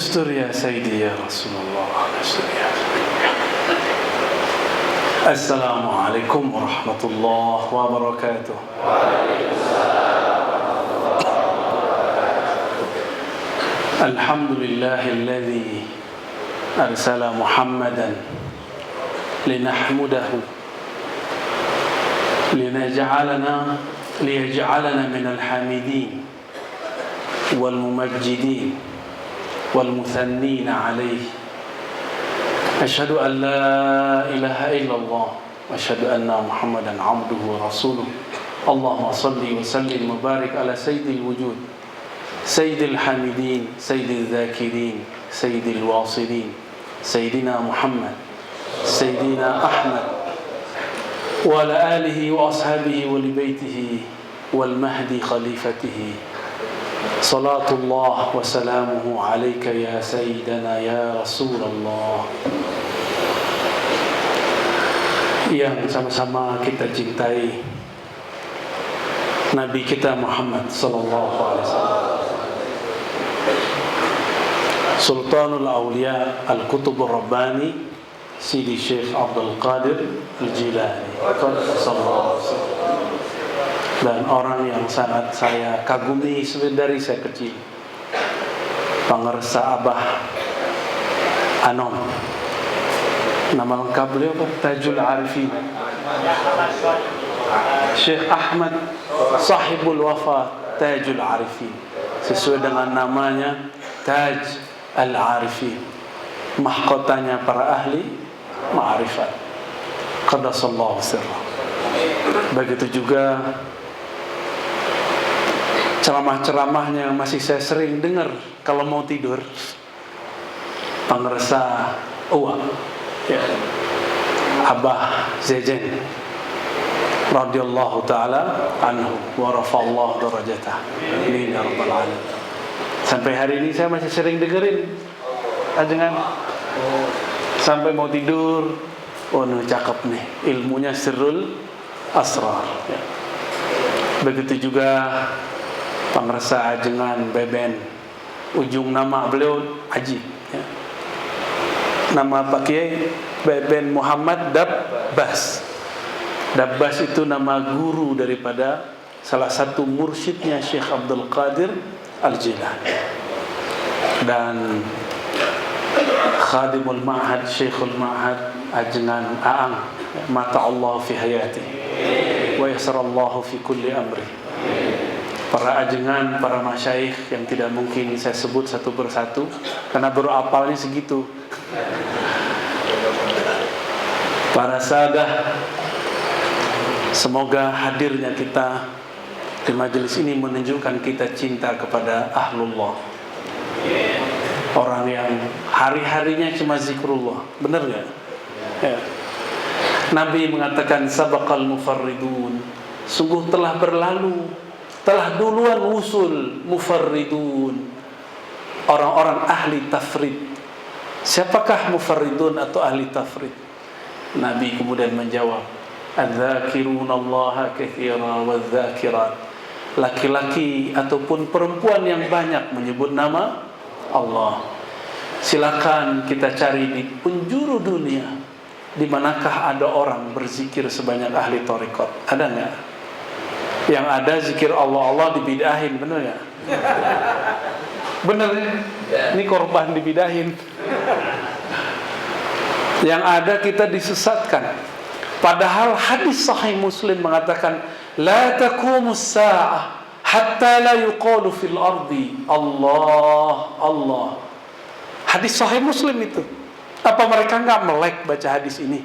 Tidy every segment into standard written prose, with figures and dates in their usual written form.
استر يا سيدي يا رسول الله، استر يا سيدي. السلام عليكم ورحمة الله وبركاته. الحمد لله الذي أرسل محمدا لنحمده ليجعلنا من الحامدين والممجدين والمثنين عليه. أشهد أن لا إله إلا الله وأشهد أن محمدا عبده ورسوله. اللهم صل وسلم وبارك على سيد الوجود، سيد الحامدين، سيد الذاكرين، سيد الواصلين، سيدنا محمد، سيدنا أحمد، وعلى آله وأصحابه ولبيته والمهدي خليفته. صلاة الله وسلامه عليك يا سيدنا يا رسول الله. Yang sama-sama kita cintai Nabi kita Muhammad sallallahu alaihi wasallam, Sultanul Awliya Al-Qutubur Rabbani Sidi Syekh Abdul Qadir Al-Jilani sallallahu alaihi wasallam. Dan orang yang sangat saya kagumi dari saya kecil, Pangersa Abah Anom. Nama lengkap beliau Tajul Arifin, Syekh Ahmad Sahibul Wafat Tajul Arifin. Sesuai dengan namanya, Taj Al-Arifin, mahkotanya para ahli ma'rifat. Qaddasallahu sirrah. Begitu juga ceramah-ceramahnya yang masih saya sering dengar kalau mau tidur, Pangersa Uwa, ya, Abah Zejen radhiyallahu taala anhu wa rafa'allahu darajatah. Amin ya rabbal alamin. Sampai hari ini saya masih sering dengerin ajengan sampai mau tidur. Oh, cakep nih, ilmunya sirrul asrar, ya. Begitu juga Pangersa ajengan Beben, ujung nama beliau ajib, ya. Nama Pak Kiai Beben Muhammad Dabbas. Dabbas itu nama guru daripada salah satu mursyidnya Syekh Abdul Qadir Al-Jilani. Dan Khadimul Ma'had, Syekhul Ma'had ajengan Aang, mata Allah fi hayati wa yasarallahu fi kulli amri. Para ajengan, para masyayikh yang tidak mungkin saya sebut satu persatu karena baru apalnya segitu. Para sahadah, semoga hadirnya kita di majelis ini menunjukkan kita cinta kepada ahlullah, orang yang hari-harinya cuma zikrullah. Benar gak? Ya. Nabi mengatakan sabaqal mufarridun, sungguh telah berlalu, telah duluan usul mufarridun, orang-orang ahli tafrid. Siapakah mufarridun atau ahli tafrid? Nabi kemudian menjawab, adz-dzakirunallaha katsiran wadz-dzakirat, laki-laki ataupun perempuan yang banyak menyebut nama Allah. Silakan kita cari di penjuru dunia, di manakah ada orang berzikir sebanyak ahli thariqat? Ada enggak? Yang ada zikir Allah dibidahin, benar ya? Benar ya? Ini korban dibidahin. Yang ada kita disesatkan. Padahal hadis sahih Muslim mengatakan, la taqumus sa'ah hatta la yuqalu fil ardi Allah Allah. Hadis sahih Muslim itu. Apa mereka enggak melek baca hadis ini?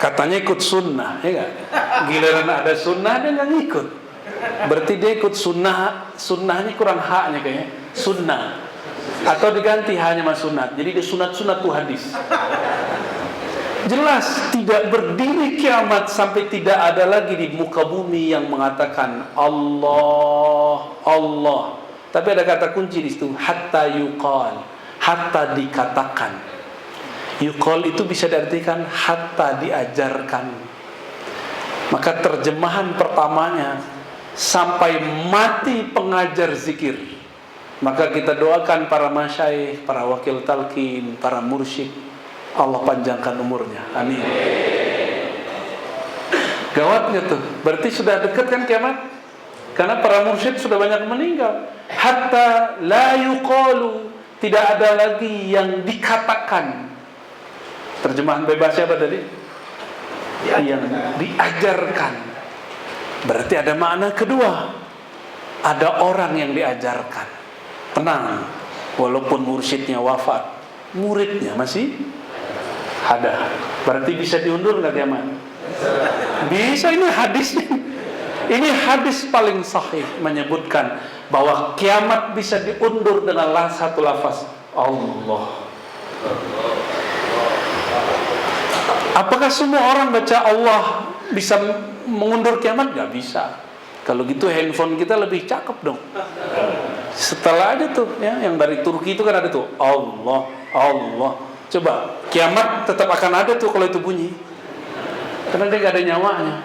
Katanya ikut sunnah, ya enggak? Giliran ada sunnah dia enggak ngikut. Berarti dia ikut sunnah, sunnahnya kurang haknya kayaknya. Sunnah. Atau diganti hanya mas sunat. Jadi dia sunat-sunat tuh hadis. Jelas tidak berdiri kiamat sampai tidak ada lagi di muka bumi yang mengatakan Allah Allah. Tapi ada kata kunci di situ, hatta yuqal, hatta dikatakan. Yuqal itu bisa diartikan hatta diajarkan. Maka terjemahan pertamanya, sampai mati pengajar zikir. Maka kita doakan para masyaikh, para wakil talqin, para mursyid, Allah panjangkan umurnya. Amin. Gawatnya tuh. Berarti sudah dekat kan kiamat? Karena para mursyid sudah banyak meninggal. Hatta la yuqalu, tidak ada lagi yang dikatakan. Terjemahan bebasnya apa tadi? Yang diajarkan. Berarti ada makna kedua. Ada orang yang diajarkan. Tenang, walaupun mursyidnya wafat, muridnya masih ada. Berarti bisa diundur nggak kiamat? Bisa. Ini hadisnya. Ini hadis paling sahih menyebutkan bahwa kiamat bisa diundur dengan satu lafaz, Allah. Apakah semua orang baca Allah bisa mengundur kiamat? Gak bisa. Kalau gitu handphone kita lebih cakep dong. Setelah aja tuh ya, yang dari Turki itu kan ada tuh Allah, Allah. Coba kiamat tetap akan ada tuh kalau itu bunyi. Karena dia gak ada nyawanya.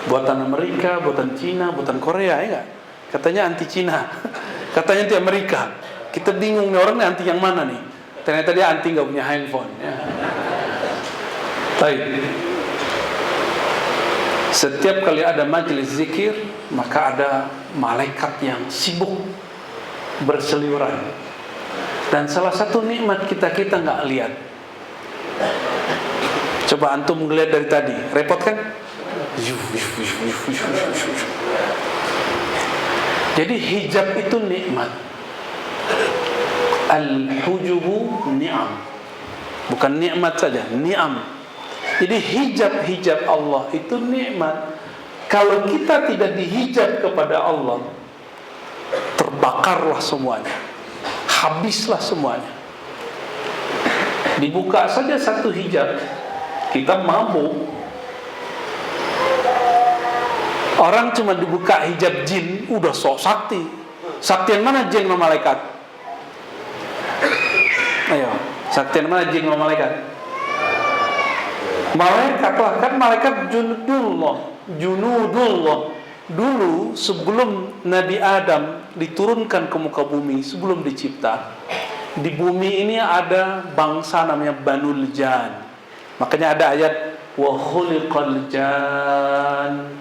Buatan Amerika, buatan Cina, buatan Korea, ya gak? Katanya anti Cina, katanya anti Amerika. Kita bingung nih orangnya anti yang mana nih. Ternyata dia anti gak punya handphone ya. Baik. Setiap kali ada majelis zikir, maka ada malaikat yang sibuk berseliweran. Dan salah satu nikmat kita nggak lihat. Coba antum ngeliat dari tadi, repot kan? Jadi hijab itu nikmat. Al-hujubu ni'am. Bukan nikmat saja, ni'am. Jadi hijab Allah itu nikmat. Kalau kita tidak dihijab kepada Allah, terbakarlah semuanya, habislah semuanya. Dibuka saja satu hijab, kita mabuk. Orang cuma dibuka hijab jin, udah sok sakti. Saktian mana jin sama malaikat? Ayo, saktian mana jin sama malaikat? Malaikat lah, kan malaikat junudullah. Dulu sebelum Nabi Adam diturunkan ke muka bumi, sebelum dicipta, di bumi ini ada bangsa namanya Banul Jan. Makanya ada ayat wa khuliqal jan.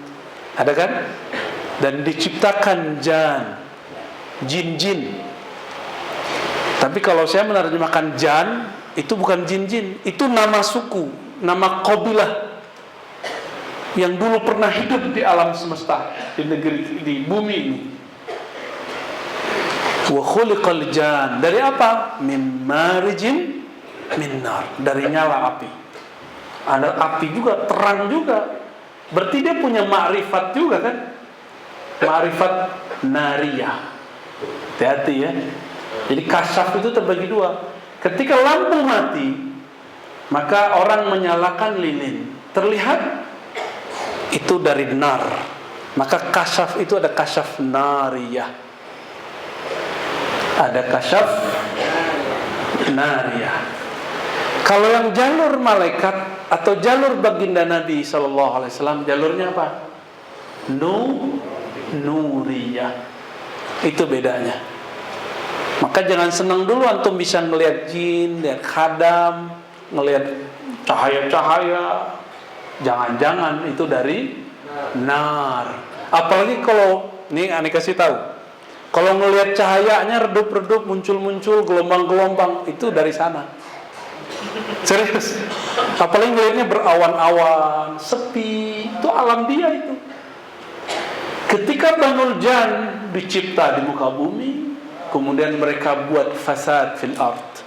Ada kan? Dan diciptakan jan, jin-jin. Tapi kalau saya menerjemahkan jan, itu bukan jin-jin, itu nama suku, nama qabilah yang dulu pernah hidup di alam semesta, di negeri, di bumi ini. Wa khuliqal jan, dari apa? Min marijin min nar, dari nyala api. Ada api juga, terang juga. Berarti dia punya ma'rifat juga kan? Ma'rifat nariyah. Hati-hati ya. Jadi kasyaf itu terbagi dua. Ketika lampu mati, maka orang menyalakan lilin, terlihat itu dari nar. Maka kasyaf itu ada kasyaf nariyah, ada kasyaf nariyah. Kalau yang jalur malaikat atau jalur baginda Nabi SAW, jalurnya apa? Nuriyah. Itu bedanya. Maka jangan senang dulu antum bisa ngelihat jin, lihat khadam, ngelihat cahaya-cahaya. Jangan-jangan itu dari nar. Apalagi kalau, nih aneh kasih tahu, kalau ngelihat cahayanya redup-redup, muncul-muncul, gelombang-gelombang, itu dari sana. Serius. Apalagi ngelihatnya berawan-awan, sepi, itu alam dia itu. Ketika Banul Jan dicipta di muka bumi, kemudian mereka buat fasad fil ard.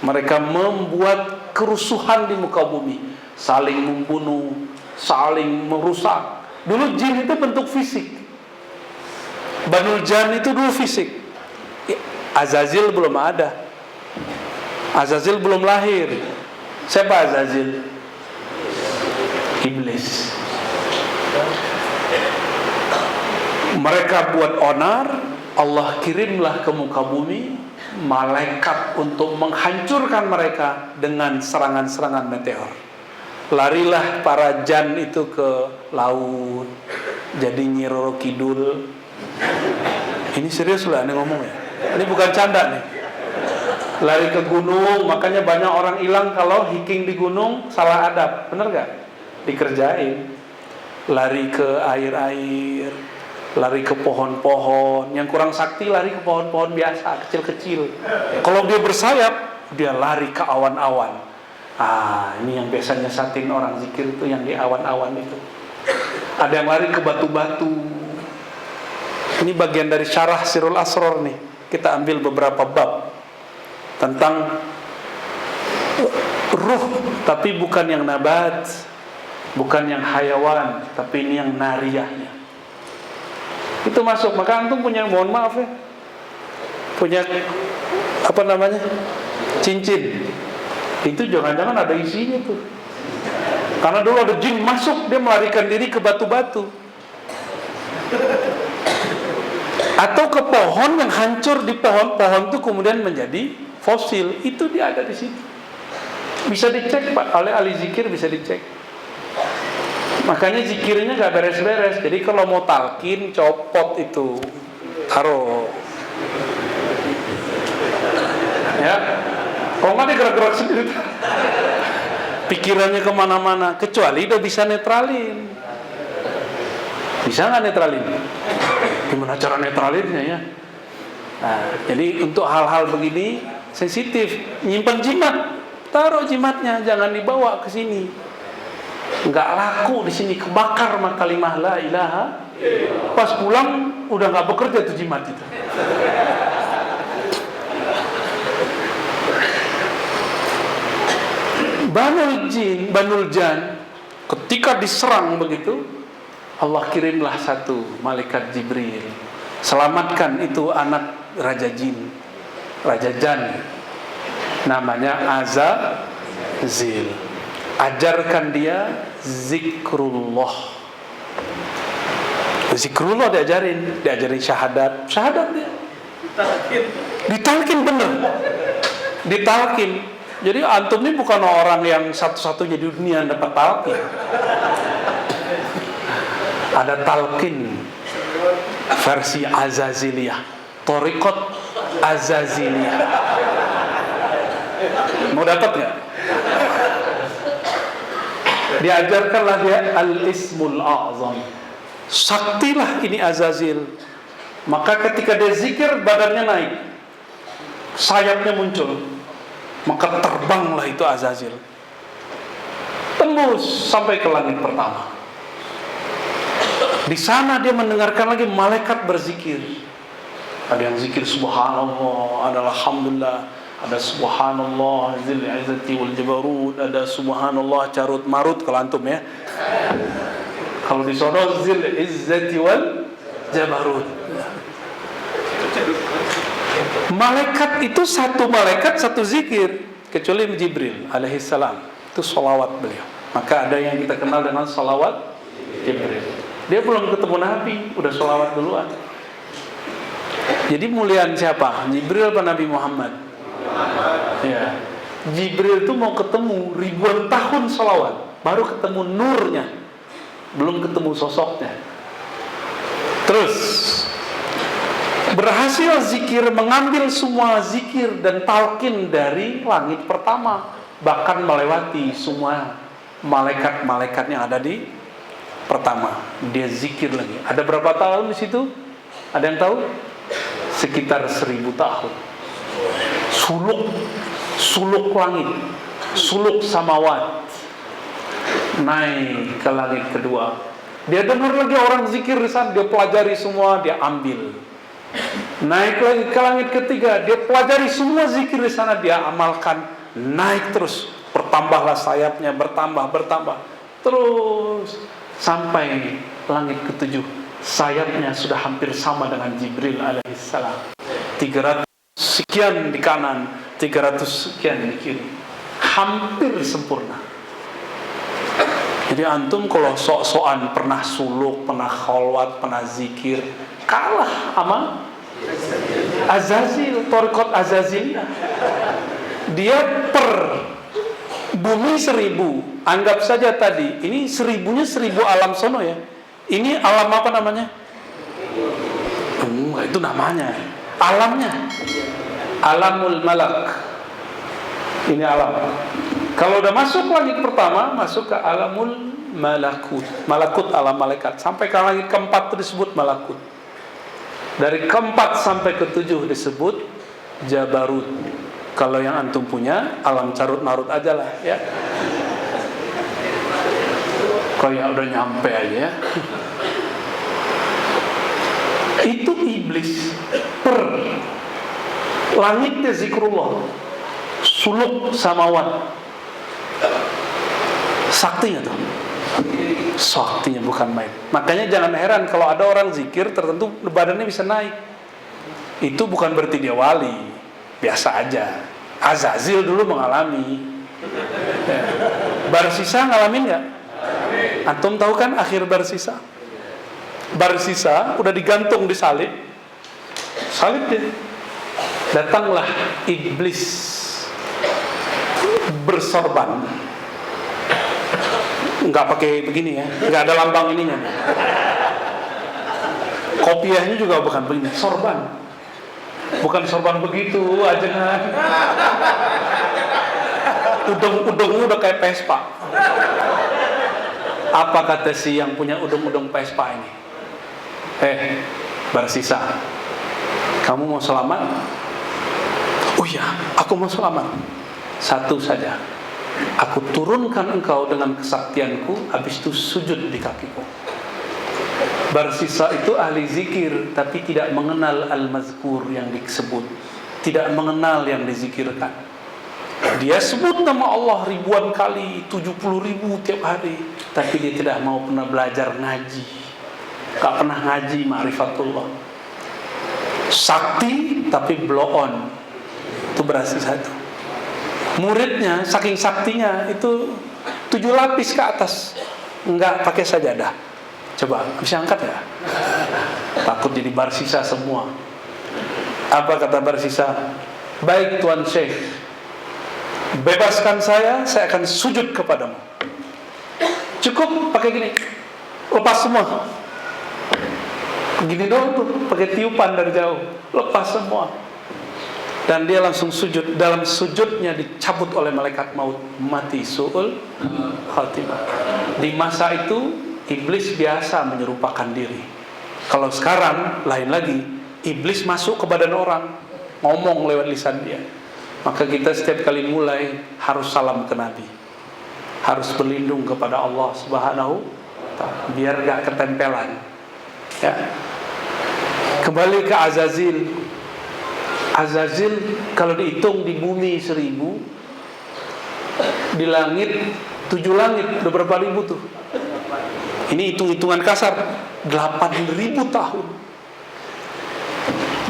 Mereka membuat kerusuhan di muka bumi, saling membunuh, saling merusak. Dulu jin itu bentuk fisik. Banul Jan itu dulu fisik. Azazil belum ada. Azazil belum lahir. Siapa Azazil? Iblis. Mereka buat onar, Allah kirimlah ke muka bumi malaikat untuk menghancurkan mereka dengan serangan-serangan meteor. Larilah para jan itu ke laut, jadi Nyi Roro Kidul. Ini serius lah, ini ngomong ya. Ini bukan canda nih. Lari ke gunung, makanya banyak orang hilang kalau hiking di gunung salah adab, bener gak? Dikerjain. Lari ke air-air, lari ke pohon-pohon. Yang kurang sakti lari ke pohon-pohon biasa, kecil-kecil. Kalau dia bersayap, dia lari ke awan-awan. Ini yang biasanya satin orang zikir itu, yang di awan-awan itu. Ada yang lari ke batu-batu. Ini bagian dari syarah Sirul Asror nih. Kita ambil beberapa bab tentang ruh, tapi bukan yang nabat, bukan yang hayawan, tapi ini yang nariyahnya. Itu masuk. Maka antum punya, mohon maaf ya, punya apa namanya, cincin. Itu jangan-jangan ada isinya tuh. Karena dulu ada jin masuk, dia melarikan diri ke batu-batu. Atau ke pohon yang hancur di pohon itu kemudian menjadi fosil, itu dia ada di situ. Bisa dicek Pak, oleh ahli zikir bisa dicek. Makanya zikirnya gak beres-beres. Jadi kalau mau talqin, copot itu, taruh. Ya, kalau nggak dia gerak-gerak sendiri. Pikirannya kemana-mana. Kecuali udah bisa netralin. Bisa nggak netralin? Gimana cara netralinnya ya? Nah, jadi untuk hal-hal begini sensitif, nyimpen jimat, taruh jimatnya, jangan dibawa ke sini. Nggak laku di sini, kebakar mah kalimah la ilaha. Pas pulang udah nggak bekerja tuh jimat itu. Banul Jan, ketika diserang begitu, Allah kirimlah satu malaikat Jibril, selamatkan itu anak Raja Jin, Raja Jan, namanya Azazil. Ajarkan dia zikrullah. Zikrullah diajarin syahadat dia. Ditalkin bener. Ditalkin. Jadi antum ini bukan orang yang satu-satunya di dunia yang dapat talqin. Ada talqin versi Azaziliyah, Thariqat Azaziliyah. Mau dapat nggak? Diajarkanlah dia al-ismul a'zam. Saktilah ini Azazil. Maka ketika dia zikir, badannya naik, sayapnya muncul, maka terbanglah itu Azazil, tembus sampai ke langit pertama. Di sana dia mendengarkan lagi malaikat berzikir. Ada yang zikir subhanallah, ada alhamdulillah, ada subhanallah zil izzati wal jabarut, ada subhanallah carut marut kalau antum ya. Kalau di sono zil izzati wal jabarut. Malaikat itu satu malaikat satu zikir, kecuali Jibril alaihissalam, itu salawat beliau. Maka ada yang kita kenal dengan salawat Jibril. Dia belum ketemu Nabi, udah salawat duluan. Jadi muliaan siapa? Jibril apa Nabi Muhammad? Ya. Jibril itu mau ketemu ribuan tahun salawat, baru ketemu nurnya, belum ketemu sosoknya. Terus berhasil zikir, mengambil semua zikir dan talqin dari langit pertama, bahkan melewati semua malaikat-malaikat yang ada di pertama. Dia zikir lagi. Ada berapa tahun di situ? Ada yang tahu? Sekitar 1000 tahun. Suluk langit, suluk samawat, naik ke langit kedua. Dia dengar lagi orang zikir di sana, dia pelajari semua, dia ambil. Naik lagi ke langit ketiga, dia pelajari semua zikir di sana, dia amalkan. Naik terus, bertambahlah sayapnya, bertambah, terus sampai langit ketujuh. Sayapnya sudah hampir sama dengan Jibril alaihissalam. 300 sekian di kanan, 300 sekian di kiri, hampir sempurna. Jadi antum kalau sok-sokan pernah suluk, pernah khalwat, pernah zikir, kalah sama Azazil, Thariqat Azazil. Dia per bumi 1000. Anggap saja tadi, ini 1000-nya 1000 alam sono ya. Ini alam apa namanya? Itu namanya. alamnya. Alamul malak. Ini alam. Kalau udah masuk langit pertama, masuk ke alamul malakut. Malakut alam malaikat. Sampai ke langit keempat itu disebut malakut. Dari keempat sampai ketujuh disebut jabarut. Kalau yang antum punya, alam carut marut aja lah ya. Kayak udah nyampe aja ya. Itu iblis per langitnya zikrullah, suluk samawat, saktinya tuh, saktinya bukan main. Makanya jangan heran kalau ada orang zikir tertentu badannya bisa naik. Itu bukan berarti dia wali, biasa aja. Azazil dulu mengalami. Barsisa ngalamin nggak? Antum tahu kan akhir Barsisa? Barsisa udah digantung di salib dia. Datanglah iblis bersorban, nggak pakai begini ya, nggak ada lambang ininya. Kopiahnya juga bukan begini, sorban, bukan sorban begitu aja kan. Udung-udungnya udah kayak Vespa. Apa kata si yang punya udung-udung Vespa ini? Barsisa, kamu mau selamat? Oh iya, aku mau selamat. Satu saja, aku turunkan engkau dengan kesaktianku, habis itu sujud di kakiku. Barsisa itu ahli zikir, tapi tidak mengenal al-mazkur yang disebut, tidak mengenal yang dizikirkan. Dia sebut nama Allah ribuan kali, 70.000 tiap hari, tapi dia tidak mau pernah belajar ngaji. Gak pernah ngaji ma'rifatullah. Sakti tapi blow on. Itu berarti satu. Muridnya saking saktinya itu 7 lapis ke atas, enggak pakai sajadah. Coba bisa angkat ya? Takut jadi Barsisa semua. Apa kata Barsisa? Baik Tuan Syekh, bebaskan saya akan sujud kepadamu. Cukup pakai gini, lepas semua. Gini dong tuh, pakai tiupan dari jauh, lepas semua. Dan dia langsung sujud. Dalam sujudnya dicabut oleh malaikat maut, mati su'ul khatimah. Di masa itu iblis biasa menyerupakan diri. Kalau sekarang lain lagi, iblis masuk ke badan orang, ngomong lewat lisan dia. Maka kita setiap kali mulai harus salam ke Nabi, harus berlindung kepada Allah Subhanahu wa ta'ala, biar gak ketempelan ya. Kembali ke Azazil. Azazil kalau dihitung di bumi 1000, di langit 7 langit udah berapa ribu tuh? Ini hitung-hitungan kasar, 8.000 tahun.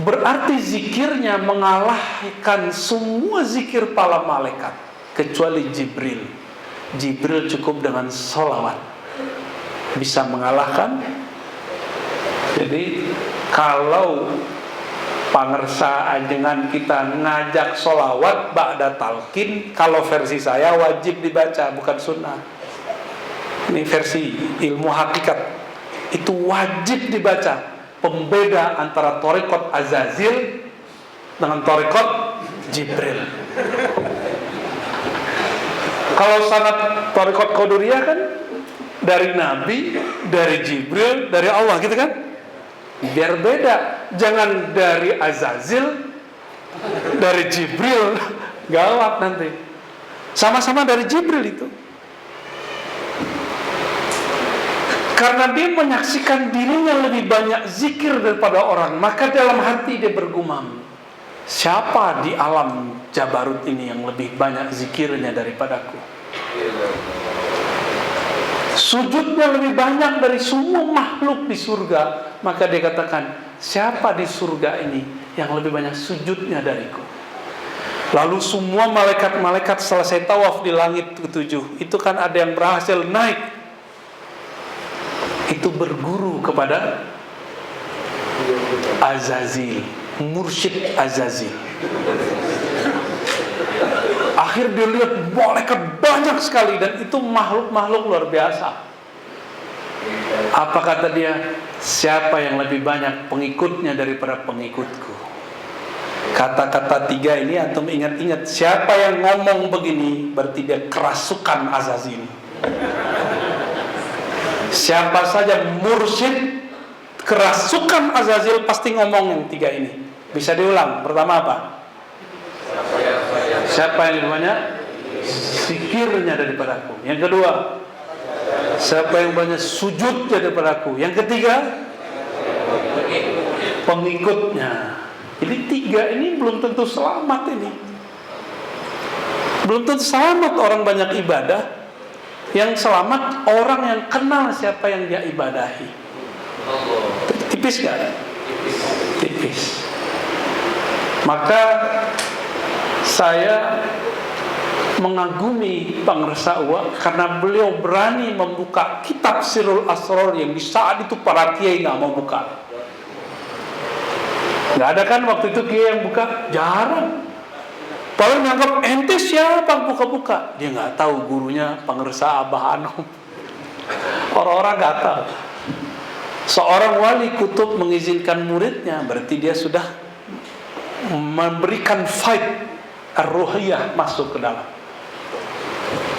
Berarti zikirnya mengalahkan semua zikir para malaikat kecuali Jibril. Jibril cukup dengan sholawat bisa mengalahkan. Jadi kalau pangersa ajengan kita ngajak sholawat ba'da talqin, kalau versi saya wajib dibaca, bukan sunnah. Ini versi ilmu hakikat, itu wajib dibaca. Pembeda antara thariqat Azazil dengan thariqat Jibril. Kalau sanad thariqat Qadariyah kan dari Nabi, dari Jibril, dari Allah gitu kan. Biar beda, jangan dari Azazil, dari Jibril, gawat nanti. Sama-sama dari Jibril itu. Karena dia menyaksikan dirinya lebih banyak zikir daripada orang, maka dalam hati dia bergumam, siapa di alam Jabarut ini yang lebih banyak zikirnya daripadaku? Sujudnya lebih banyak dari semua makhluk di surga. Maka dia katakan, siapa di surga ini yang lebih banyak sujudnya dariku? Lalu semua malaikat-malaikat selesai tawaf di langit ke-7, itu kan ada yang berhasil naik, itu berguru kepada Azazil, mursyid Azazil. Akhir dia lihat malaikat banyak sekali, dan itu makhluk-makhluk luar biasa. Apa kata dia? Siapa yang lebih banyak pengikutnya daripada pengikutku? Kata-kata tiga ini antum ingat-ingat. Siapa yang ngomong begini berarti dia kerasukan Azazil. Siapa saja mursyid kerasukan Azazil pasti ngomong yang tiga ini. Bisa diulang. Pertama apa? Siapa yang lebih banyak zikirnya daripada aku. Yang kedua, siapa yang banyak sujudnya daripada aku. Yang ketiga, pengikutnya. Jadi tiga ini belum tentu selamat ini. Belum tentu selamat orang banyak ibadah. Yang selamat orang yang kenal siapa yang dia ibadahi. Tipis gak? Tipis. Maka saya mengagumi Pangersa Uwa karena beliau berani membuka kitab Sirrul Asrar yang di saat itu para kiai gak mau buka. Gak ada kan waktu itu kiai yang buka? Jarang. Paling menganggap ente siapa buka-buka. Dia gak tahu gurunya Pangersa Abah Anom. Orang-orang gak tahu. Seorang wali kutub mengizinkan muridnya, berarti dia sudah memberikan fight ar-ruhiyah masuk ke dalam.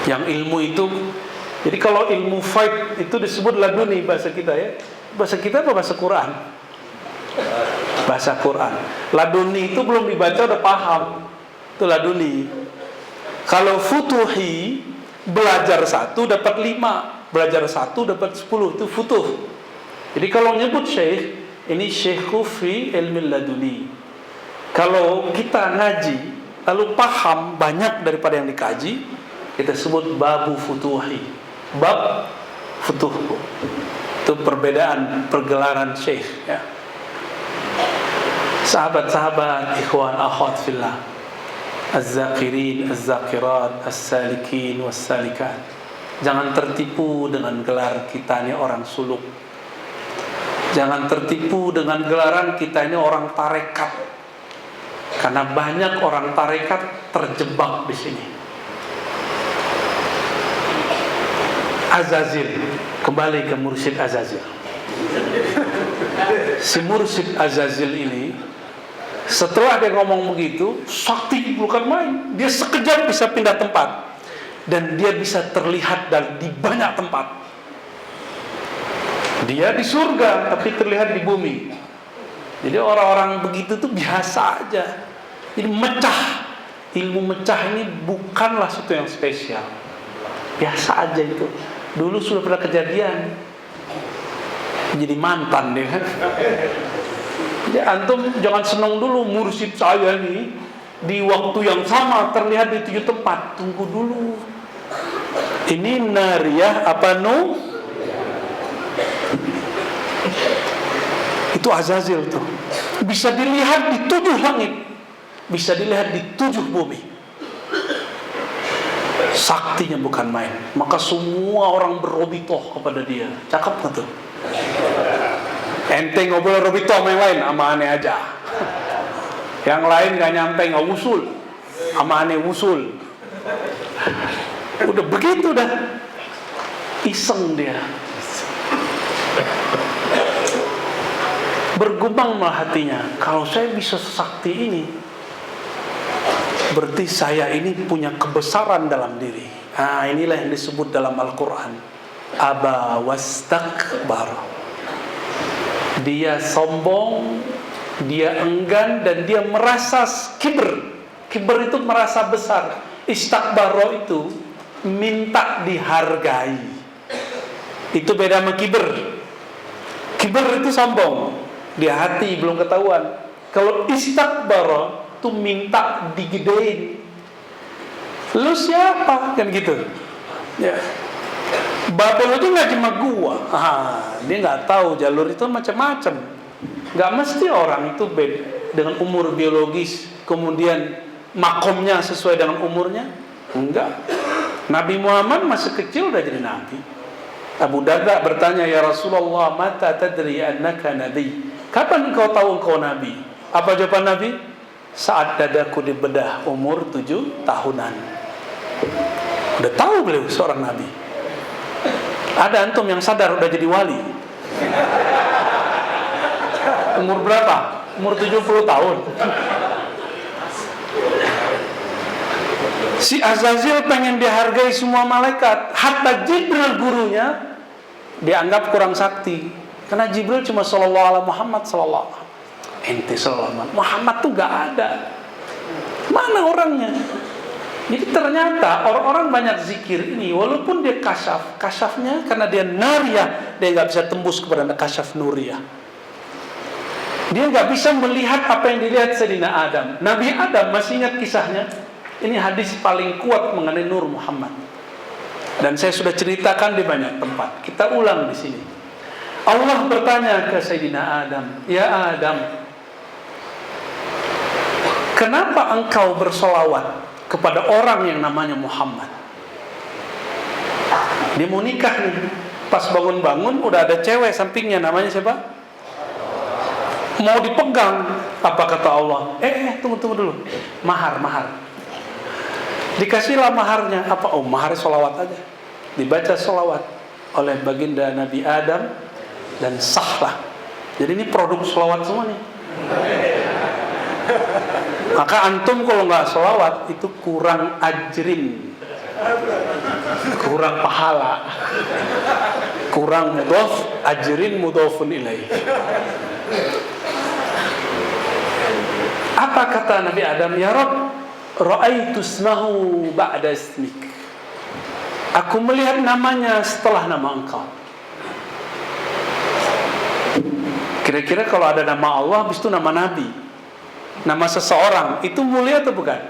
Yang ilmu itu, jadi kalau ilmu fight itu disebut laduni bahasa kita ya. Bahasa kita apa bahasa Quran? Bahasa Quran. Laduni itu belum dibaca udah paham. Itu laduni. Kalau futuhi, belajar 1 dapat 5, belajar 1 dapat 10, itu futuh. Jadi kalau nyebut syekh, ini syekhu fi ilmi laduni. Kalau kita ngaji lalu paham banyak daripada yang dikaji, kita sebut babu futuhi. Bab futuh. Itu perbedaan pergelaran syekh ya. Sahabat-sahabat, ikhwan akhwat fillah, az-zakirin, az-zakirat, as-salikin, was-salikat, jangan tertipu dengan gelar kita ini orang suluk. Jangan tertipu dengan gelaran kita ini orang tarekat. Karena banyak orang tarekat terjebak di sini. Azazil, kembali ke mursyid Azazil. Si mursyid Azazil ini, setelah dia ngomong begitu, sakti bukan main. Dia sekejap bisa pindah tempat. Dan dia bisa terlihat di banyak tempat. Dia di surga, tapi terlihat di bumi. Jadi orang-orang begitu tuh biasa aja. Jadi mecah. Ilmu mecah ini bukanlah sesuatu yang spesial. Biasa aja itu. Dulu sudah pernah kejadian. Jadi mantan deh kan. Jadi antum jangan senang dulu mursyid saya nih di waktu yang sama terlihat di 7 tempat. Tunggu dulu. Ini nariyah apa Itu Azazil tuh. Bisa dilihat di 7 langit. Bisa dilihat di 7 bumi. Saktinya bukan main. Maka semua orang berobitoh kepada dia. Cakep gak tuh? Ente gak boleh robitoh sama yang lain, sama aneh aja. Yang lain gak nyampe, gak usul, sama aneh usul. Udah begitu dah. Iseng dia. Bergumanglah hatinya, kalau saya bisa sesakti ini, berarti saya ini punya kebesaran dalam diri. Nah, inilah yang disebut dalam Al-Quran, aba wastakbar. Dia sombong, dia enggan, dan dia merasa kibr. Kibr itu merasa besar. Istakbaro itu minta dihargai. Itu beda sama kibr. Kibr itu sombong, di hati belum ketahuan. Kalau istakbara itu minta digedein. Lu siapa? Kan gitu ya. Bapak lu tuh gak cuma gua. Dia gak tahu jalur itu macam-macam. Gak mesti orang itu beda dengan umur biologis, kemudian makomnya sesuai dengan umurnya. Enggak. Nabi Muhammad masih kecil udah jadi nabi. Abu Darda bertanya, ya Rasulullah, mata tadri annaka nabi? Kapan engkau tahu engkau nabi? Apa jawaban Nabi? Saat dadaku dibedah umur 7 tahunan. Udah tahu beliau seorang nabi. Ada antum yang sadar udah jadi wali? Umur berapa? Umur 70 tahun. Si Azazil pengen dihargai semua malaikat, hatta Jibril gurunya dianggap kurang sakti. Karena Jibril cuma sallallahu alaihi Muhammad sallallahu. Ente sallallahu Muhammad tuh gak ada. Mana orangnya? Jadi ternyata orang-orang banyak zikir ini, walaupun dia kasyafnya karena dia nariyah, dia nggak bisa tembus kepada kasyaf nuriyah. Dia nggak bisa melihat apa yang dilihat Sayyidina Adam. Nabi Adam, masih ingat kisahnya? Ini hadis paling kuat mengenai Nur Muhammad. Dan saya sudah ceritakan di banyak tempat. Kita ulang di sini. Allah bertanya ke Sayyidina Adam, "Ya Adam, kenapa engkau bersolawat kepada orang yang namanya Muhammad?" Dia mau nikah nih. Pas bangun-bangun udah ada cewek sampingnya, namanya siapa? Mau dipegang. Apa kata Allah? Tunggu dulu. Mahar. Dikasihlah maharnya. Apa? Oh, mahar solawat aja. Dibaca solawat oleh baginda Nabi Adam dan sahlah. Jadi ini produk solawat semua nih. Maka antum kalau nggak sholawat itu kurang ajrin, kurang pahala, kurang mudhof, ajrin mudhofun ilaih. Apa kata Nabi Adam? Ya Rabb, ra'aitu ismahu ba'da ismik. Aku melihat namanya setelah nama engkau. Kira-kira kalau ada nama Allah, habis itu nama Nabi, nama seseorang, itu mulia atau bukan?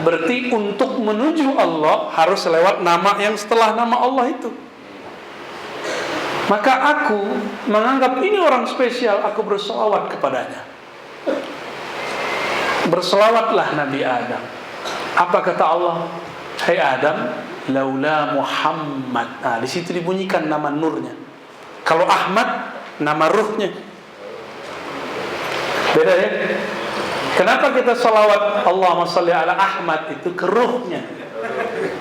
Berarti untuk menuju Allah harus lewat nama yang setelah nama Allah itu. Maka aku menganggap ini orang spesial, aku bersolawat kepadanya. Bersolawatlah Nabi Adam. Apa kata Allah? Hai Adam, laula Muhammad. Nah, di situ dibunyikan nama nurnya. Kalau Ahmad, nama ruhnya. Beda ya? Kenapa kita salawat Allahumma sholli ala Ahmad itu ke ruhnya,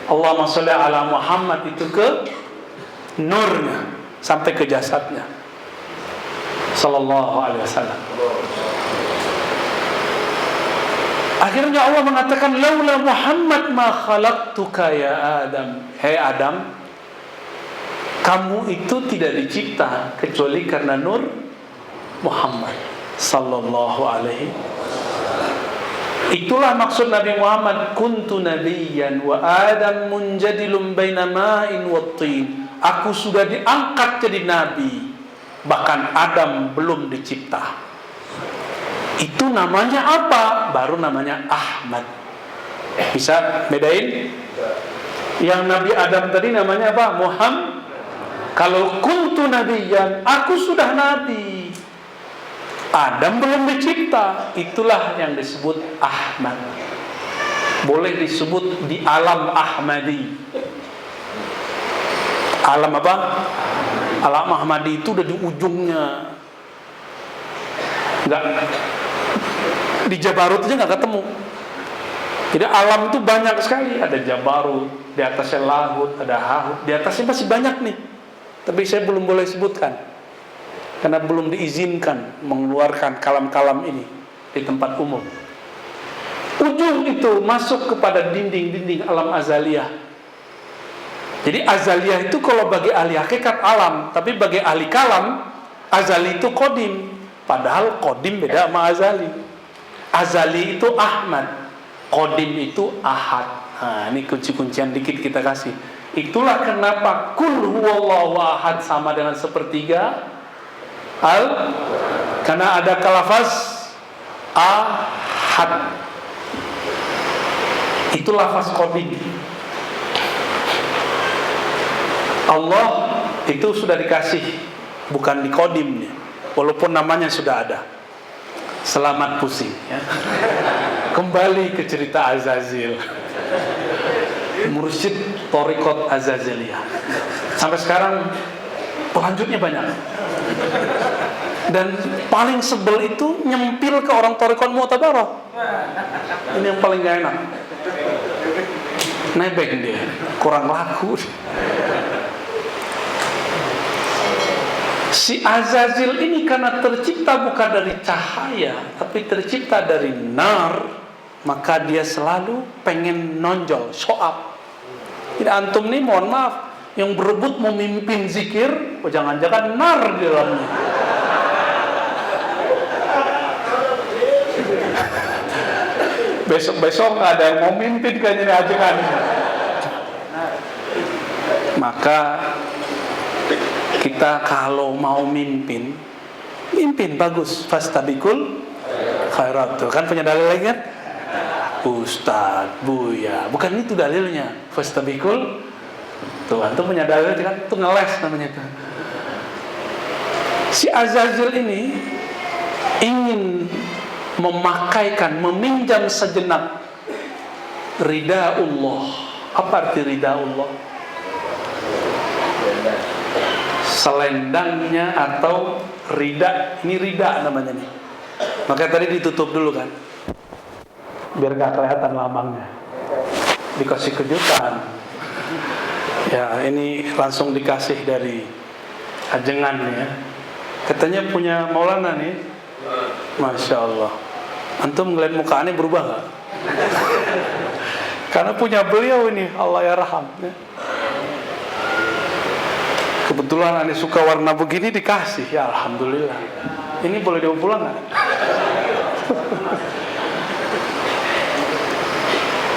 Allahumma sholli ala Muhammad itu ke nurnya, sampai ke jasadnya sallallahu alaihi wasallam. Akhirnya Allah mengatakan laula Muhammad ma khalaqtuka ya Adam. Hai Adam, kamu itu tidak dicipta kecuali karena nur Muhammad sallallahu alaihi. Itulah maksud Nabi Muhammad, kuntu nabiyyan wa Adam munjadilun baina ma'in wa tin. Aku sudah diangkat jadi nabi, bahkan Adam belum dicipta. Itu namanya apa? Baru namanya Ahmad. Bisa bedain? Yang Nabi Adam tadi namanya apa? Muhammad. Kalau kuntu nabiyyan, aku sudah nabi, Adam belum dicipta, itulah yang disebut Ahmad. Boleh disebut di alam Ahmadi. Alam apa? Alam Ahmadi itu udah di ujungnya. Enggak, di Jabarut aja nggak ketemu. Jadi alam itu banyak sekali. Ada Jabarut, di atasnya Lahut, ada Hahut, di atasnya masih banyak nih. Tapi saya belum boleh sebutkan karena belum diizinkan mengeluarkan kalam-kalam ini di tempat umum. Ujung itu masuk kepada dinding-dinding alam azaliyah. Jadi azaliyah itu kalau bagi ahli hakikat alam, tapi bagi ahli kalam, azali itu qadim. Padahal qadim beda sama azali. Azali itu Ahmad, qadim itu Ahad. Nah, ini kunci-kuncian dikit kita kasih. Itulah kenapa kul huwallahu ahad sama dengan sepertiga karena ada lafaz ahad. Itu lafaz qadim. Allah itu sudah dikasih, bukan di qadim, walaupun namanya sudah ada. Selamat pusing ya. Kembali ke cerita Azazil, mursyid Thariqat Azaziliyah. Sampai sekarang pelanjutnya banyak. Dan paling sebel itu nyempil ke orang Thariqat Mu'tabarah. Ini yang paling gak enak. Nebeng dia, kurang laku. Si Azazil ini karena tercipta bukan dari cahaya, tapi tercipta dari nar, maka dia selalu pengen nonjol, show up. Jadi antum nih mohon maaf, yang berebut memimpin zikir, jangan-jangan nar di dalamnya. Besok-besok nggak ada yang mau mimpin kayaknya aja kan. Maka kita kalau mau mimpin bagus, fastabiqul khairat. Tuh kan punya dalil lagi kan? Ustaz, Buya, bukan itu dalilnya. Fastabiqul, tuh antum punya dalil kan? Itu ngeles namanya tuh. Si Azazil ini ingin meminjam sejenak ridha Allah. Apa arti ridha Allah? Selendangnya atau ridha. Ini ridha namanya nih. Makanya tadi ditutup dulu kan, biar gak kelihatan lambangnya. Dikasih kejutan. Ya ini langsung dikasih dari ajengan ya. Katanya punya Maulana nih. Masya Allah. Antum ngeliat mukanya berubah gak? Karena punya beliau ini, Allah ya raham ya. Kebetulan Ani suka warna begini dikasih, ya alhamdulillah. Ini boleh dibawa pulang gak?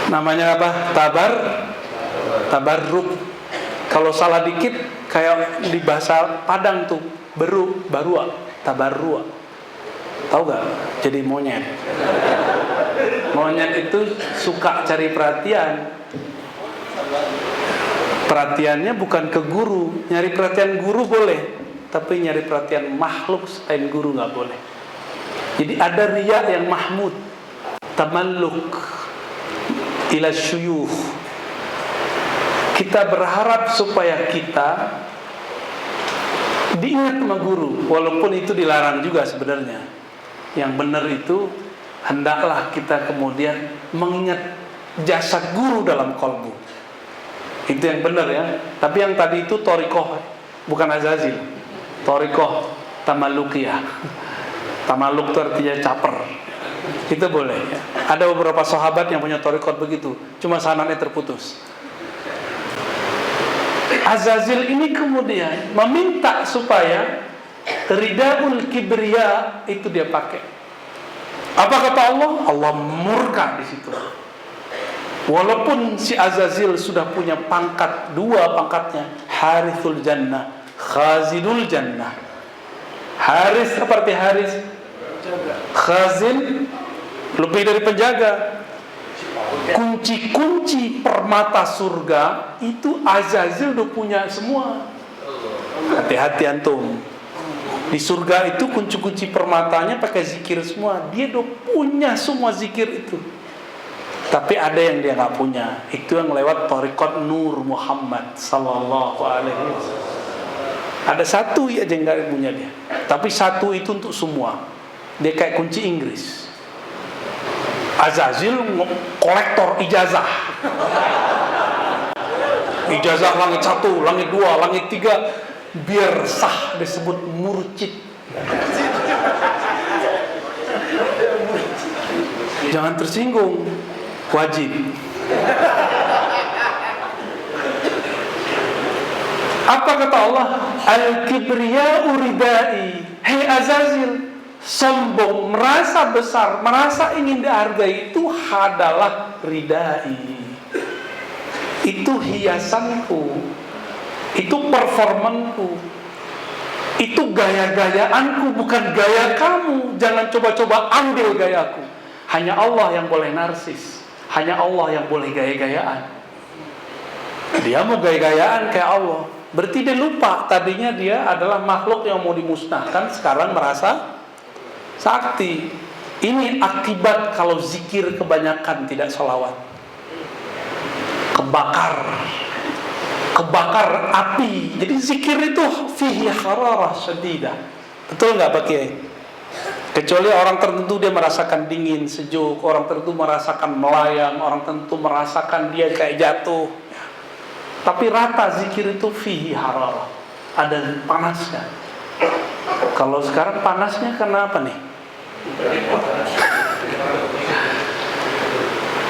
Namanya apa? Tabarruk. Kalau salah dikit kayak di bahasa Padang tuh, barua, tabarrua. Tahu gak? Jadi monyet. Monyet itu suka cari perhatian. Perhatiannya bukan ke guru. Nyari perhatian guru boleh, tapi nyari perhatian makhluk selain guru gak boleh. Jadi ada riya yang mahmud, tamalluk ila syuyukh. Kita berharap supaya kita diingat sama guru, walaupun itu dilarang juga sebenarnya. Yang benar itu hendaklah kita kemudian mengingat jasad guru dalam kolbu. Itu yang benar ya. Tapi yang tadi itu thariqah, bukan azazil. Thariqah tamalukiyah. Tamaluk itu artinya caper. Itu boleh ya. Ada beberapa sahabat yang punya thariqah begitu, cuma sanadnya terputus. Azazil ini kemudian meminta supaya ridaul kibriya itu dia pakai. Apa kata Allah? Allah murka di situ. Walaupun si Azazil sudah punya pangkat, dua pangkatnya, Harithul Jannah, Khazidul Jannah. Haris seperti Haris, Khazin lebih dari penjaga. Kunci-kunci permata surga itu Azazil udah punya semua. Hati-hati antum. Di surga itu kunci-kunci permatanya pakai zikir semua. Dia udah punya semua zikir itu. Tapi ada yang dia nggak punya. Itu yang lewat thariqat Nur Muhammad sallallahu alaihi wasallam. Ada satu aja yang nggak punya dia. Tapi satu itu untuk semua. Dia kayak kunci Inggris. Azazil kolektor ijazah. Ijazah langit 1, langit 2, langit 3. Biar sah disebut murcid. Jangan tersinggung, wajib. Apa kata Allah? Al-kibriya'u ridai. Hei Azazil, sombong, merasa besar, merasa ingin dihargai itu adalah ridai. Itu hiasanku. Itu performanku. Itu gaya-gayaanku, bukan gaya kamu. Jangan coba-coba ambil gayaku. Hanya Allah yang boleh narsis. Hanya Allah yang boleh gaya-gayaan. Dia mau gaya-gayaan kayak Allah. Berarti dia lupa tadinya dia adalah makhluk yang mau dimusnahkan, sekarang merasa sakti. Ini akibat kalau zikir kebanyakan tidak sholawat. Kebakar api. Jadi zikir itu fihi hararah syadidah. Betul nggak Pak Kiai? Kecuali orang tertentu dia merasakan dingin, sejuk, orang tertentu merasakan melayang, orang tertentu merasakan dia kayak jatuh. Tapi rata zikir itu fihi hararah. Ada panasnya. Kalau sekarang panasnya karena apa nih?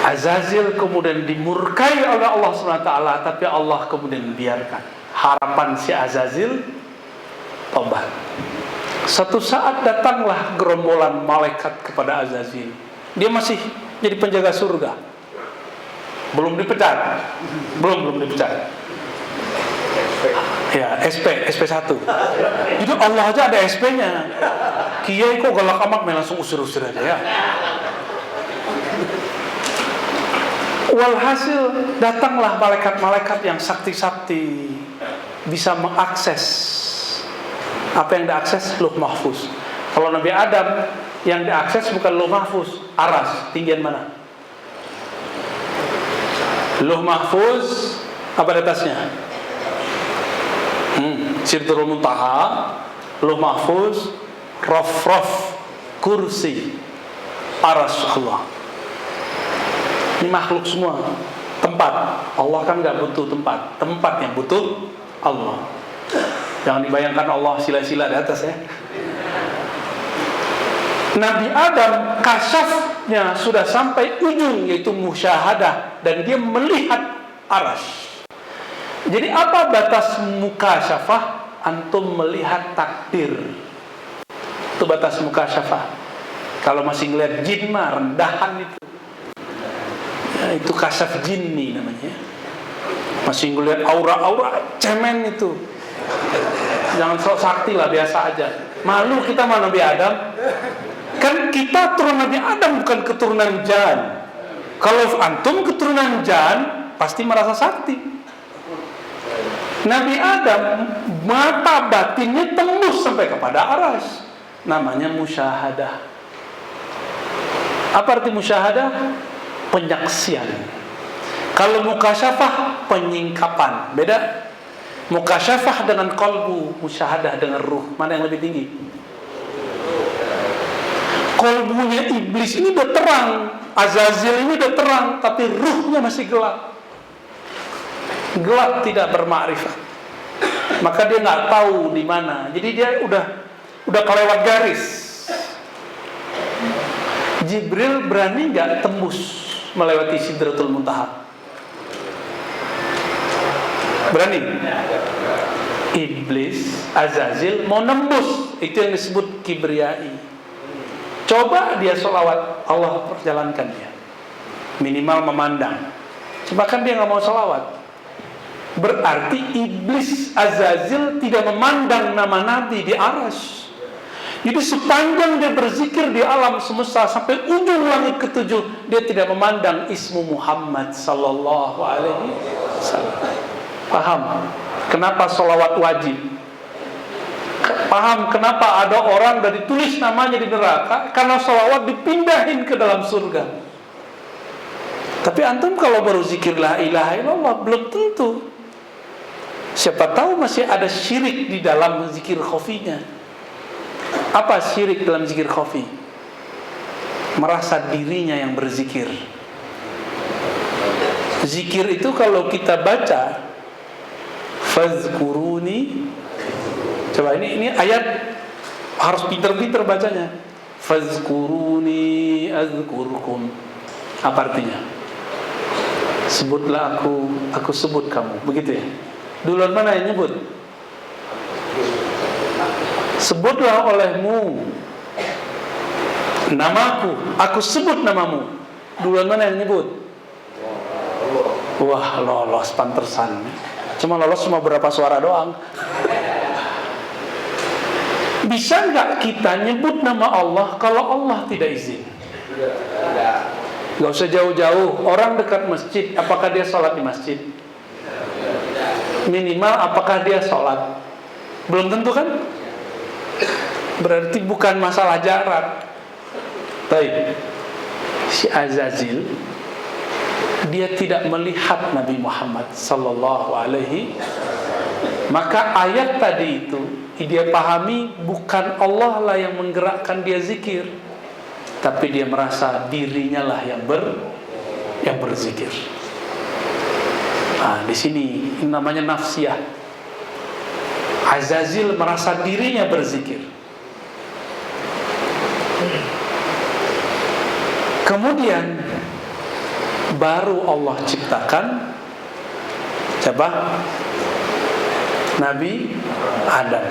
Azazil kemudian dimurkai oleh Allah SWT, tapi Allah kemudian biarkan. Harapan si Azazil tobat. Satu saat datanglah gerombolan malaikat kepada Azazil. Dia masih jadi penjaga surga, belum dipecat. Belum dipecat. Ya, SP1. Itu Allah aja ada SP-nya. Kiai kok galak amat, langsung usir-usir aja ya. Walhasil datanglah malaikat-malaikat yang sakti-sakti, bisa mengakses. Apa yang diakses? Lauh Mahfuz. Kalau Nabi Adam yang diakses bukan Lauh Mahfuz, aras, tinggian mana? Lauh Mahfuz apa di atasnya? Sidratul Muntaha, Lauh Mahfuz, Raf, kursi, aras Allah. Ini makhluk semua. Tempat Allah kan nggak butuh tempat yang butuh Allah. Jangan dibayangkan Allah sila-sila di atas ya. Nabi Adam kasyafnya sudah sampai ujung, yaitu musyahadah, dan dia melihat arasy. Jadi apa batas mukasyafah? Antum melihat takdir. Itu batas mukasyafah. Kalau masih ngeliat jin mah rendahan itu. Ya, itu kasyaf jinni namanya. Masih ngeliat aura-aura cemen itu. Jangan sok sakti lah, biasa aja. Malu kita sama Nabi Adam. Kan kita turunan Nabi Adam, bukan keturunan Jan. Kalau antum keturunan Jan, pasti merasa sakti. Nabi Adam mata batinnya tembus sampai kepada aras. Namanya musyahadah. Apa arti musyahadah? Penyaksian. Kalau mukasyafah, penyingkapan. Beda. Mukasyafah dengan qalbu, musyahadah dengan ruh. Mana yang lebih tinggi? Qalbunya iblis ini udah terang, Azazil ini udah terang, tapi ruhnya masih gelap. Gelap, tidak bermakrifat. Maka dia nggak tahu di mana. Jadi dia udah kelewat garis. Jibril berani nggak tembus melewati Sidratul Muntaha? Berani? Iblis, Azazil mau nembus. Itu yang disebut kibriyai. Coba dia sholawat, Allah perjalankan dia. Minimal memandang. Cuma kan dia nggak mau sholawat. Berarti iblis Azazil tidak memandang nama Nabi di aras. Jadi sepanjang dia berzikir di alam semesta sampai ujung langit ketujuh, dia tidak memandang ismu Muhammad sallallahu alaihi wasallam. Paham kenapa sholawat wajib? Paham kenapa ada orang dari tulis namanya di neraka? Karena sholawat dipindahin ke dalam surga. Tapi antum kalau baru zikir la ilaha illallah, belum tentu. Siapa tahu masih ada syirik di dalam zikir khafinya. Apa syirik dalam zikir khafi? Merasa dirinya yang berzikir. Zikir itu kalau kita baca, fazkuruni. Coba ini ayat harus pinter-pinter bacanya. Fazkuruni azkurkum. Apa artinya? Sebutlah aku sebut kamu. Begitu ya? Duluan mana yang nyebut? Sebutlah olehmu namaku, aku sebut namamu. Duluan mana yang nyebut? Wah, lolos pantesan. Cuma lolos cuma berapa suara doang. Bisa nggak kita nyebut nama Allah kalau Allah tidak izin? Gak usah jauh-jauh. Orang dekat masjid, apakah dia sholat di masjid? Minimal apakah dia sholat? Belum tentu kan? Berarti bukan masalah jarak. Baik. Si Azazil, dia tidak melihat Nabi Muhammad sallallahu alaihi. Maka ayat tadi itu dia pahami bukan Allah lah yang menggerakkan dia zikir, tapi dia merasa dirinya lah yang berzikir. Nah, di sini namanya nafsiyah. Azazil merasa dirinya berzikir. Kemudian baru Allah ciptakan siapa? Nabi Adam.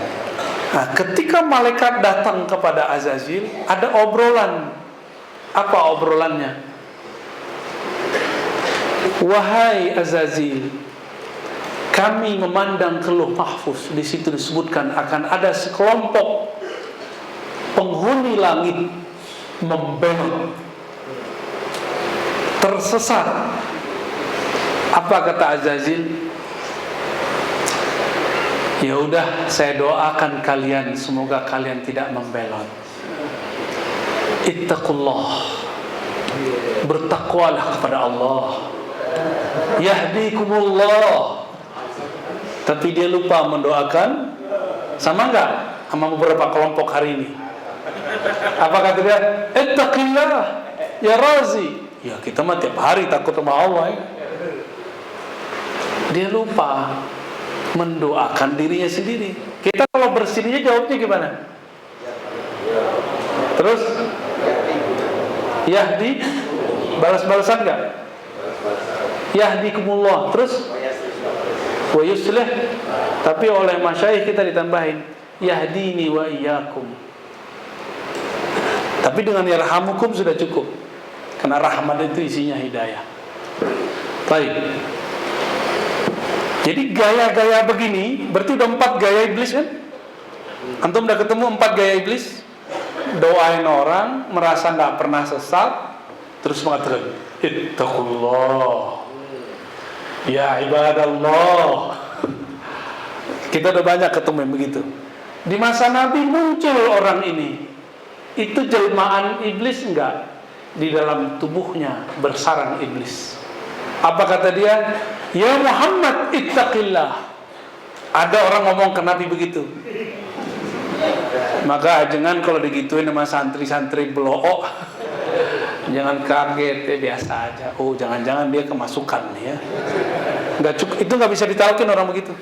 Nah, ketika malaikat datang kepada Azazil, ada obrolan. Apa obrolannya? Wahai Azazil, kami memandang ke Lauh Mahfuz. Di situ disebutkan akan ada sekelompok penghuni langit membelot, tersesat. Apa kata Azazil? Ya udah, saya doakan kalian semoga kalian tidak membelot. Ittaqullah, bertakwalah kepada Allah. Yahdikumullah. Tapi dia lupa mendoakan. Sama enggak sama beberapa kelompok hari ini? Apa kata dia? Ittaqillah ya Razi. Ya kita mah tiap hari takut sama Allah ya. Dia lupa mendoakan dirinya sendiri. Kita kalau bersininya jawabnya gimana? Terus Yahdi, balas-balasan enggak? Yahdikumullah. Terus wa yuslih. Tapi oleh masyayikh kita ditambahin yahdini wa iyyakum. Tapi dengan yarhamukum sudah cukup. Karena rahmat itu isinya hidayah. Baik. Jadi gaya-gaya begini berarti udah 4 gaya iblis kan? Antum udah ketemu 4 gaya iblis? Doain orang, merasa gak pernah sesat, terus mengatakan ittaqullah ya ibadallah. Kita udah banyak ketemu yang begitu. Di masa Nabi muncul orang ini. Itu jelmaan iblis enggak? Di dalam tubuhnya bersarang iblis. Apa kata dia? Ya Muhammad ittaqillah. Ada orang ngomong ke Nabi begitu. Maka jangan kalau digituin sama santri-santri beloo, jangan kaget, ya biasa aja. Oh jangan-jangan dia kemasukan nih ya. Nggak cukup, itu nggak bisa ditalkin orang begitu.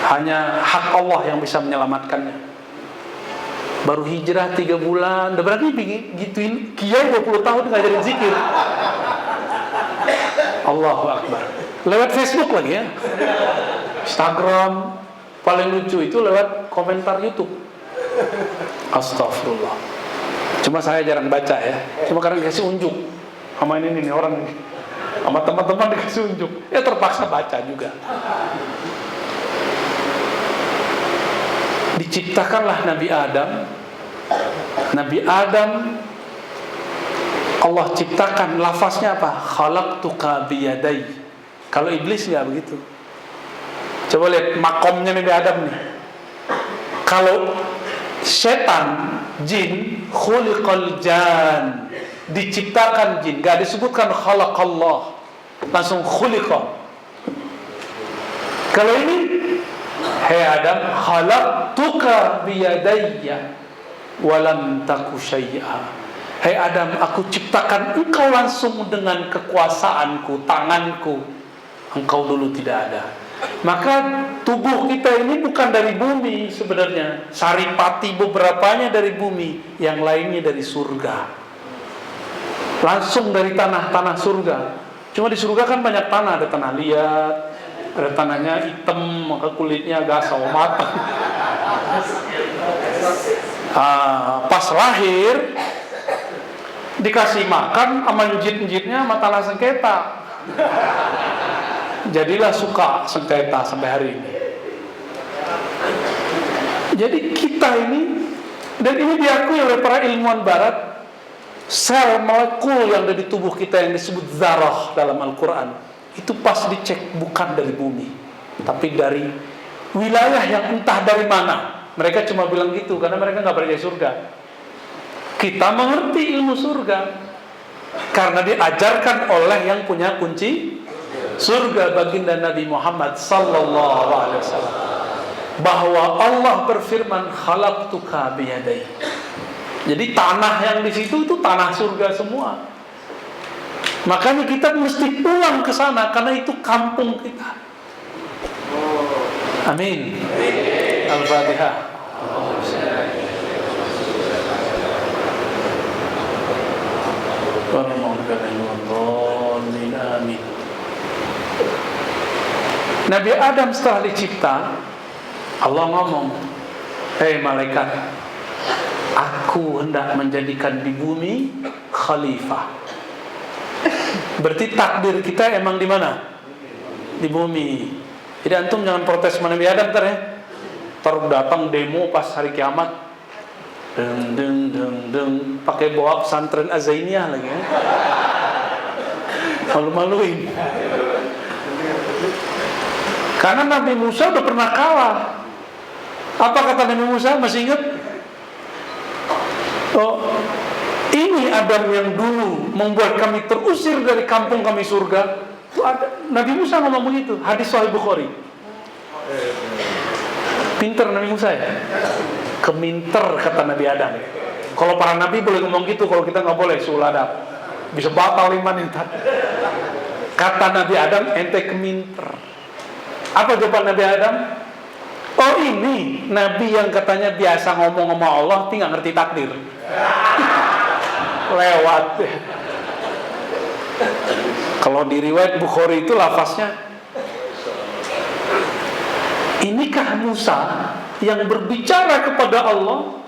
Hanya hak Allah yang bisa menyelamatkannya. Baru hijrah 3 bulan, udah berarti gituin kiai 20 tahun ngajarin zikir. Allahu Akbar. Lewat Facebook lagi ya. Instagram. Paling lucu itu lewat komentar YouTube. Astagfirullah. Cuma saya jarang baca ya. Cuma karena dikasih unjuk sama ini orang ini. Sama teman-teman dikasih unjuk. Ya terpaksa baca juga. Diciptakanlah Nabi Adam. Nabi Adam Allah ciptakan, lafaznya apa? Khalaqtuka biyadai. Kalau iblis enggak begitu. Coba lihat makomnya Nabi Adam nih. Kalau setan, jin, khuliqal jan, diciptakan jin, enggak disebutkan khalaqallah, langsung khuliqa. Kalau ini, hai Adam, khalaqtuka biyadayya walam taku syai'a. Hai Adam, aku ciptakan engkau langsung dengan kekuasaanku, tanganku. Engkau dulu tidak ada. Maka tubuh kita ini bukan dari bumi sebenarnya. Saripati beberapanya dari bumi, yang lainnya dari surga. Langsung dari tanah surga. Cuma di surga kan banyak tanah, ada tanah liat, ada tanahnya hitam, maka kulitnya agak sawo matang. Pas lahir dikasih makan sama njit-njitnya sama tanah sengketa. Jadilah suka sengketa sampai hari ini. Jadi kita ini, dan ini diakui oleh para ilmuwan barat, sel molekul yang ada di tubuh kita yang disebut zarah dalam Al-Quran, itu pas dicek bukan dari bumi, tapi dari wilayah yang entah dari mana. Mereka cuma bilang gitu karena mereka gak percaya surga. Kita mengerti ilmu surga karena diajarkan oleh yang punya kunci surga, baginda Nabi Muhammad sallallahu alaihi wasallam, bahwa Allah berfirman khalaqtuka biyadai. Jadi tanah yang di situ itu tanah surga semua. Makanya kita mesti pulang ke sana karena itu kampung kita. Amin. Al-Fatihah. Allahumma Amin. Nabi Adam setelah dicipta, Allah ngomong, "Hei malaikat, aku hendak menjadikan di bumi khalifah." Berarti takdir kita emang di mana? Di bumi. Jadi antum jangan protes sama Nabi Adam ntar ya. Ntar datang demo pas hari kiamat, deng, pakai bawa pesantren Azainiyah lagi ya. Malu-maluin. Karena Nabi Musa udah pernah kalah. Apa kata Nabi Musa? Masih ingat? Oh, ini Adam yang dulu membuat kami terusir dari kampung kami surga. Itu ada, Nabi Musa ngomong begitu. Hadis Sahih Bukhari. Pinter Nabi Musa ya. Keminter kata Nabi Adam. Kalau para nabi boleh ngomong gitu, kalau kita nggak boleh, sul adab. Bisa batal iman intan. Kata Nabi Adam, ente keminter. Apa jawaban Nabi Adam? Oh ini Nabi yang katanya biasa ngomong sama Allah, tinggal ngerti takdir. Lewat. Kalau di riwayat Bukhari itu lafaznya, inikah Musa yang berbicara kepada Allah,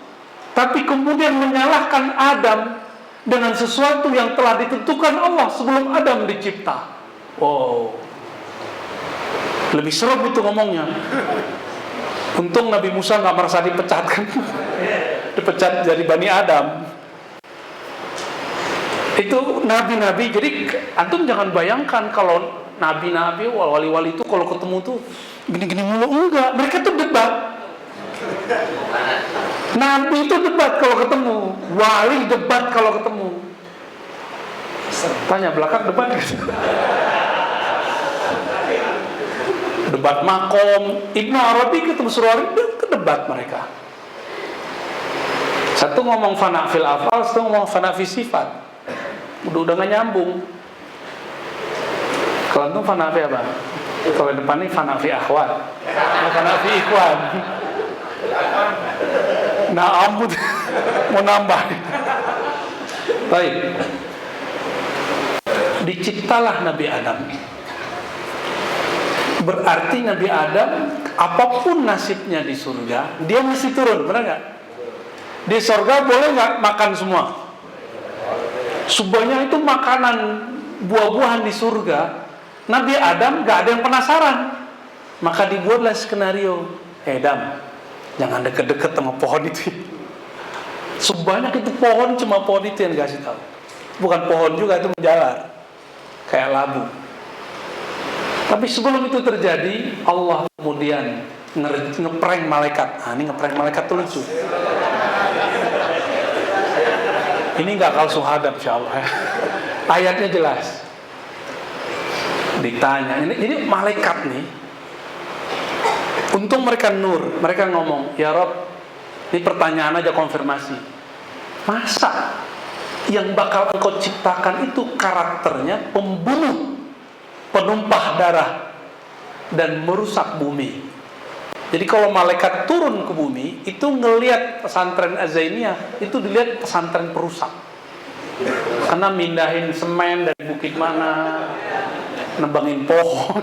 tapi kemudian menyalahkan Adam dengan sesuatu yang telah ditentukan Allah sebelum Adam dicipta. Wow. Lebih serem itu ngomongnya. Untung Nabi Musa gak merasa dipecat kan. Dipecat dari Bani Adam. Itu nabi-nabi. Jadi antum jangan bayangkan kalau nabi-nabi, wali-wali itu kalau ketemu tuh gini-gini mulu. Enggak, mereka tuh debat. Nabi itu debat kalau ketemu, wali debat kalau ketemu. Tanya belakang debat gitu. Debat makom. Ibnu Arabi ketemu Surari, debat mereka. Satu ngomong fana fil afal, satu ngomong fana fi sifat. Udah gak nyambung. Kalau itu fana fi apa? Kalau depan ini fana fi akhwat, fana fi ikhwan. Nah ampun, mau nambah. Baik. Diciptalah Nabi Adam. Berarti Nabi Adam, apapun nasibnya di surga, dia mesti turun, benar nggak? Di surga boleh nggak makan semua? Sebanyak itu makanan buah-buahan di surga. Nabi Adam nggak ada yang penasaran, maka dibuatlah skenario. Adam, jangan deket-deket sama pohon itu. Sebanyak itu pohon, cuma pohon itu yang dikasih tahu. Bukan pohon juga, itu menjalar kayak labu. Tapi sebelum itu terjadi, Allah kemudian ngeprank malaikat. Nah, ini ngeprank malaikat tuh lucu. Ini nggak kalsu hadap, insyaallah. Ayatnya jelas. Ditanya, ini malaikat nih. Untung mereka nur, mereka ngomong, ya Rob, ini pertanyaan aja konfirmasi. Masa yang bakal engkau ciptakan itu karakternya pembunuh, penumpah darah, dan merusak bumi? Jadi kalau malaikat turun ke bumi, itu ngelihat pesantren Azainiyah, itu dilihat pesantren perusak. Karena mindahin semen dari bukit mana, nebangin pohon.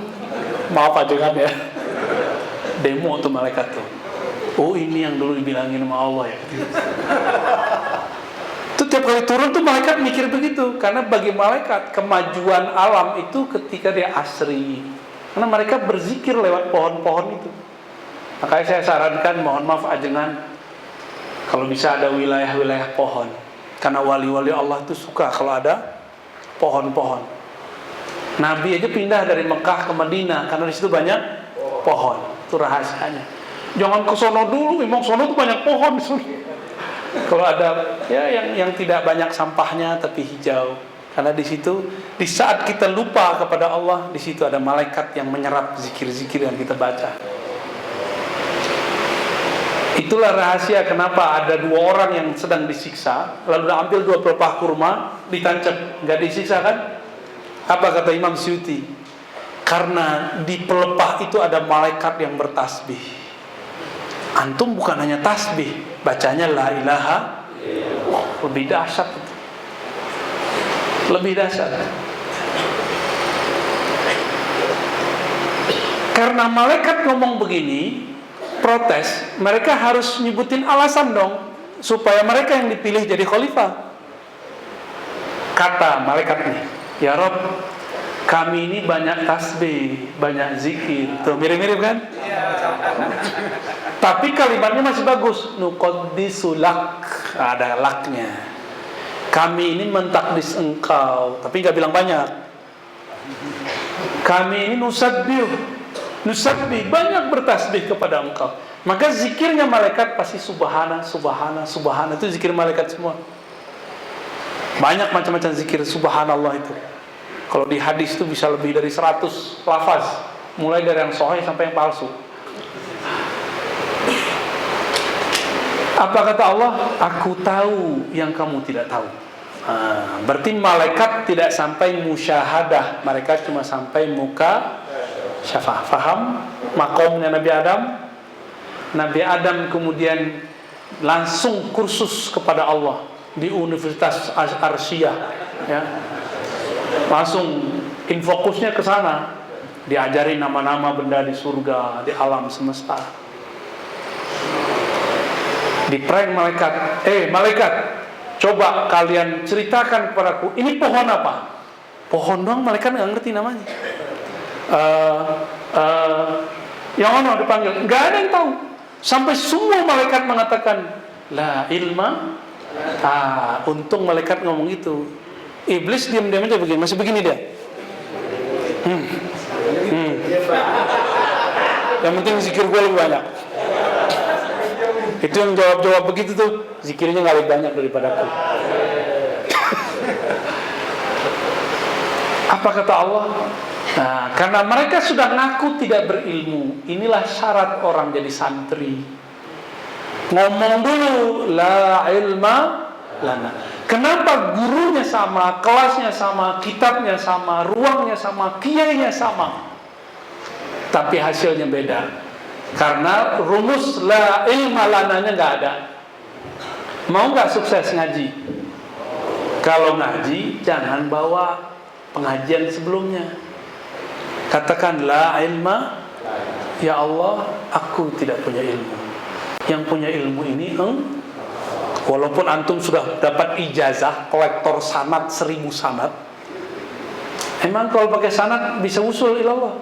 Maaf aja kan ya. Demo tuh malaikat tuh. Oh ini yang dulu dibilangin sama Allah ya. Itu tiap kali turun tuh malaikat mikir begitu. Karena bagi malaikat kemajuan alam itu ketika dia asri. Karena mereka berzikir lewat pohon-pohon itu. Makanya saya sarankan, mohon maaf ajengan, kalau bisa ada wilayah-wilayah pohon. Karena wali-wali Allah itu suka kalau ada pohon-pohon. Nabi aja pindah dari Mekah ke Madinah karena di situ banyak pohon. Itu rahasianya. Jangan ke sono dulu, memang sono tuh banyak pohon. Kalau ada ya yang tidak banyak sampahnya tapi hijau. Karena di situ, di saat kita lupa kepada Allah, di situ ada malaikat yang menyerap zikir-zikir yang kita baca. Itulah rahasia kenapa ada 2 orang yang sedang disiksa, lalu ambil 2 pelepah kurma, ditancap, nggak disiksa kan? Apa kata Imam Suyuti? Karena di pelepah itu ada malaikat yang bertasbih. Antum bukan hanya tasbih, bacanya la ilaha, lebih dahsyat itu. Lebih dahsyat. Karena malaikat ngomong begini, protes, mereka harus nyebutin alasan dong, supaya mereka yang dipilih jadi khalifah. Kata malaikat nih, ya Rob, kami ini banyak tasbih, banyak zikir. Tuh mirip-mirip kan? Tapi kalimatnya masih bagus. Nuqaddisulak, ada laknya. Kami ini mentakdis engkau, tapi nggak bilang banyak. Kami ini nusabbih, banyak bertasbih kepada engkau. Maka zikirnya malaikat pasti subhana, subhana, subhana. Itu zikir malaikat semua. Banyak macam-macam zikir subhanallah itu. Kalau di hadis itu bisa lebih dari 100 lafaz, mulai dari yang sahih sampai yang palsu. Apa kata Allah? Aku tahu yang kamu tidak tahu. Berarti malaikat tidak sampai musyahadah, mereka cuma sampai muka syafa'ah. Faham makomnya Nabi Adam? Nabi Adam kemudian langsung kursus kepada Allah di Universitas Arsyah, ya. Langsung infokusnya ke sana, diajarin nama-nama benda di surga, di alam semesta. Di prank malaikat, malaikat, coba kalian ceritakan kepadaku, ini pohon apa? Pohon doang, malaikat nggak ngerti namanya. Yang mana dipanggil? Nggak ada yang tahu. Sampai semua malaikat mengatakan la ilma. Untung malaikat ngomong itu. Iblis diam-diam aja begini, masih begini dia. Yang penting zikir gue lebih banyak. Itu yang jawab-jawab begitu tuh, zikirnya nggak lebih banyak daripada aku. Apa kata Allah? Karena mereka sudah ngaku tidak berilmu, inilah syarat orang jadi santri. Ngomong dulu la ilma lana. Kenapa gurunya sama, kelasnya sama, kitabnya sama, ruangnya sama, kiainya sama, tapi hasilnya beda? Karena rumus la ilma lananya nggak ada. Mau nggak sukses ngaji? Kalau ngaji jangan bawa pengajian sebelumnya. Katakan la ilma, ya Allah, aku tidak punya ilmu. Yang punya ilmu ini, walaupun antum sudah dapat ijazah kolektor sanad 1000 sanad, emang kalau pakai sanad bisa usul ilallah?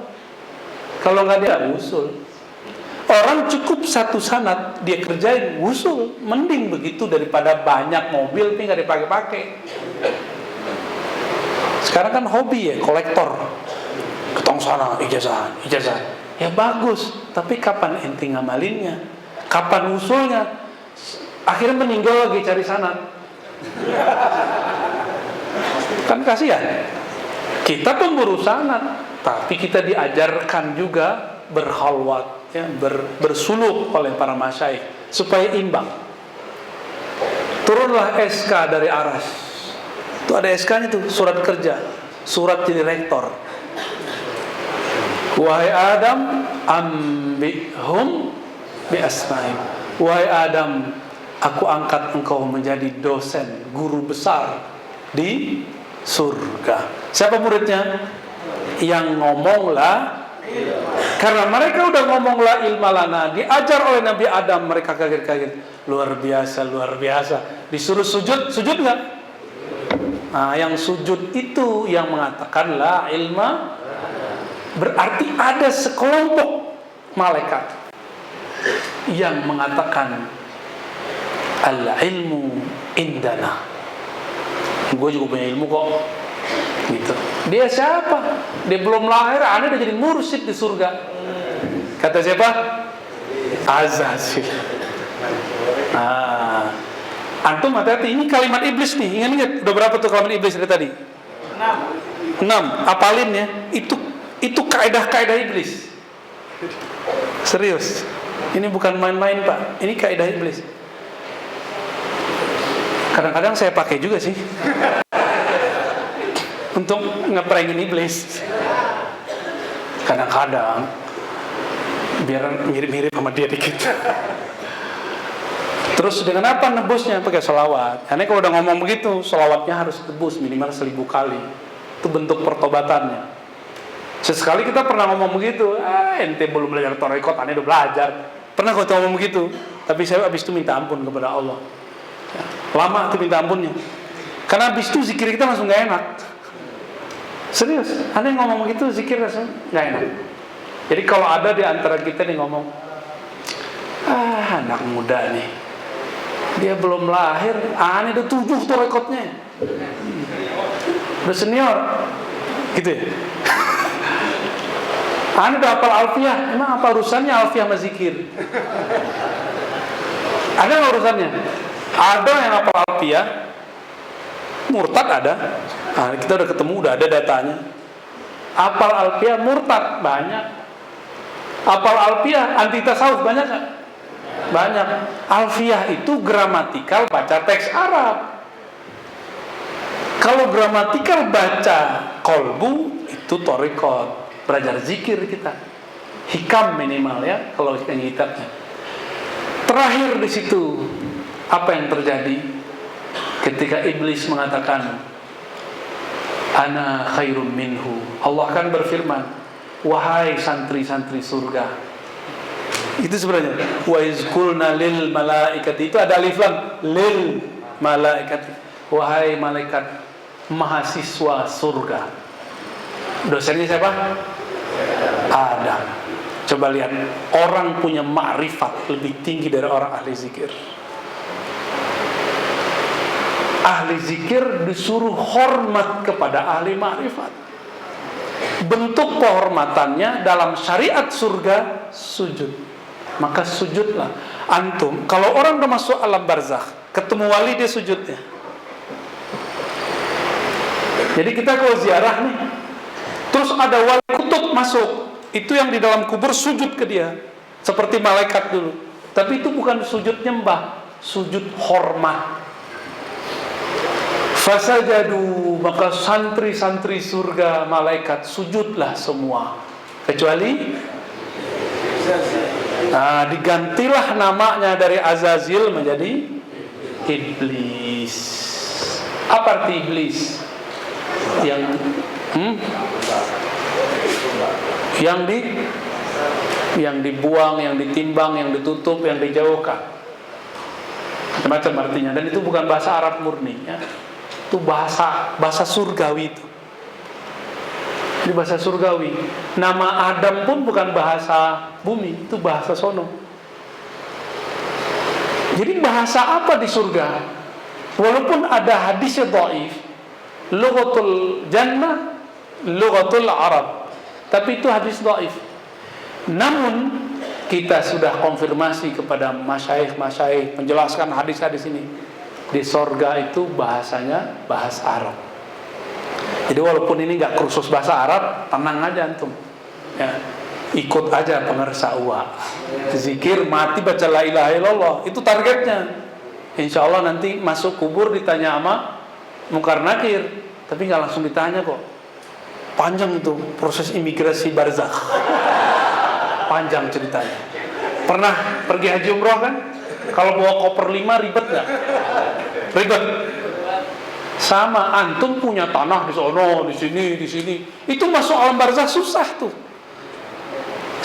Kalau nggak dia usul. Orang cukup 1 sanad dia kerjain usul, mending begitu daripada banyak mobil tapi nggak dipakai-pakai. Sekarang kan hobi ya, kolektor, ketong sana ijazah. Ya bagus, tapi kapan ente ngamalinnya? Kapan usulnya? Akhirnya meninggal lagi cari sanad. Kan kasihan. Kita pemburu sanad, tapi kita diajarkan juga berkhalwat, ya, bersuluk oleh para masyayikh supaya imbang. Turunlah SK dari Aras. Itu ada SK-nya tuh, surat kerja, surat jadi rektor. Wahai Adam, ambihum bi asma'im. Wahai Adam, aku angkat engkau menjadi dosen, guru besar di surga. Siapa muridnya? Yang ngomong la. Karena mereka udah ngomong la ilma lana, diajar oleh Nabi Adam, mereka kaget-kaget. Luar biasa. Disuruh sujud nggak? Yang sujud itu yang mengatakan la ilma. Berarti ada sekelompok malaikat yang mengatakan al-ilmu indana. Gue juga punya ilmu kok. Gitu. Dia siapa? Dia belum lahir, anda udah jadi mursyid di surga. Kata siapa? Azazil. Antum hati-hati, ini kalimat iblis nih. Ingat, udah berapa tuh kalimat iblis dari tadi? 6. Apalin ya. Itu kaidah-kaidah iblis. Serius. Ini bukan main-main Pak. Ini kaidah iblis. Kadang-kadang saya pakai juga sih. Untuk ngeprengin iblis. Kadang-kadang biar mirip-mirip sama dia dikit. Terus dengan apa nebusnya? Pakai sholawat. Karena kalau udah ngomong begitu, sholawatnya harus tebus minimal 1000 kali. Itu bentuk pertobatannya. Sesekali kita pernah ngomong begitu, ente belum belajar tarekat, aneh udah belajar. Pernah kau ngomong begitu, tapi saya habis itu minta ampun kepada Allah. Ya, lama tuh minta ampunnya. Karena habis itu zikir kita langsung gak enak. Serius, aneh ngomong begitu zikir langsung gak enak. Jadi kalau ada di antara kita nih ngomong, anak muda nih, dia belum lahir, aneh udah 7 tarekatnya, udah senior, gitu ya. Aneh udah hafal alfiah, emang apa urusannya alfiah sama zikir? Ada nggak urusannya? Ada yang hafal alfiah, murtad ada. Nah, kita udah ketemu, udah ada datanya. Hafal alfiah murtad banyak. Hafal alfiah anti tasawuf banyak nggak? Banyak. Alfiah itu gramatikal baca teks Arab. Kalau gramatikal baca kolbu itu tarekat. Belajar zikir kita, hikam minimal ya kalau kitabnya. Terakhir di situ apa yang terjadi ketika iblis mengatakan ana khairum minhu. Allah kan berfirman, wahai santri-santri surga. Itu sebenarnya wa izqulna lil malaikati, itu ada alif lam, lil malaikati, wahai malaikat mahasiswa surga. Dosennya siapa? Adam. Coba lihat, orang punya ma'rifat lebih tinggi dari orang ahli zikir. Ahli zikir disuruh hormat kepada ahli ma'rifat. Bentuk kehormatannya dalam syariat surga sujud. Maka sujudlah. Antum, kalau orang udah masuk alam barzakh, ketemu wali dia sujudnya. Jadi kita kalau ziarah nih, terus ada wali kutub masuk, itu yang di dalam kubur sujud ke dia seperti malaikat dulu. Tapi itu bukan sujud nyembah, sujud hormat. Fasajadu, maka santri-santri surga malaikat sujudlah semua kecuali digantilah namanya dari Azazil menjadi iblis. Apa arti iblis? Yang dibuang, yang ditimbang, yang ditutup, yang dijauhkan, macam-macam artinya. Dan itu bukan bahasa Arab murni ya. Itu bahasa surgawi itu. Ini bahasa surgawi. Nama Adam pun bukan bahasa bumi, itu bahasa sono. Jadi bahasa apa di surga? Walaupun ada hadisnya dhaif, lughatul jannah, lughatul Arab, tapi itu hadis dhaif. Namun kita sudah konfirmasi kepada masyayikh menjelaskan hadis-hadis ini. Di sorga itu bahasanya bahasa Arab. Jadi walaupun ini nggak kursus bahasa Arab, tenang aja antum. Ya, ikut aja pengersa uwa. Zikir mati baca la ilaha illallah, itu targetnya. Insya Allah nanti masuk kubur ditanya sama Munkar Nakir, tapi nggak langsung ditanya kok. Panjang itu proses imigrasi barzakh. Panjang ceritanya. Pernah pergi haji umroh kan? Kalau bawa koper 5 ribet nggak? Ribet. Sama, antum punya tanah di sono, di sini. Itu masuk alam barzakh susah tuh.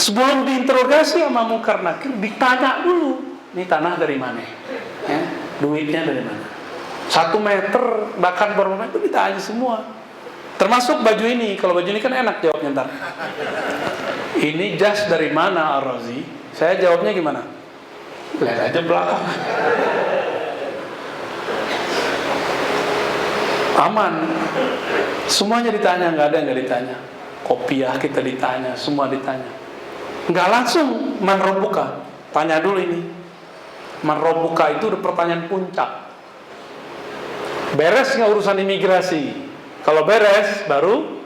Sebelum diinterogasi sama Munkar Nakir, ditanya dulu, ini tanah dari mana? Ya, duitnya dari mana? 1 meter, bahkan berapa meter, itu ditanya semua. Termasuk baju ini. Kalau baju ini kan enak jawabnya ntar. Ini jas dari mana Ar-Razi? Saya jawabnya gimana? Lihat aja belakang. Aman. Semuanya ditanya, nggak ada yang nggak ditanya. Kopiah kita ditanya, semua ditanya. Nggak langsung man rabbuka. Tanya dulu ini. Man rabbuka itu udah pertanyaan puncak. Beres nggak urusan imigrasi? Kalau beres, baru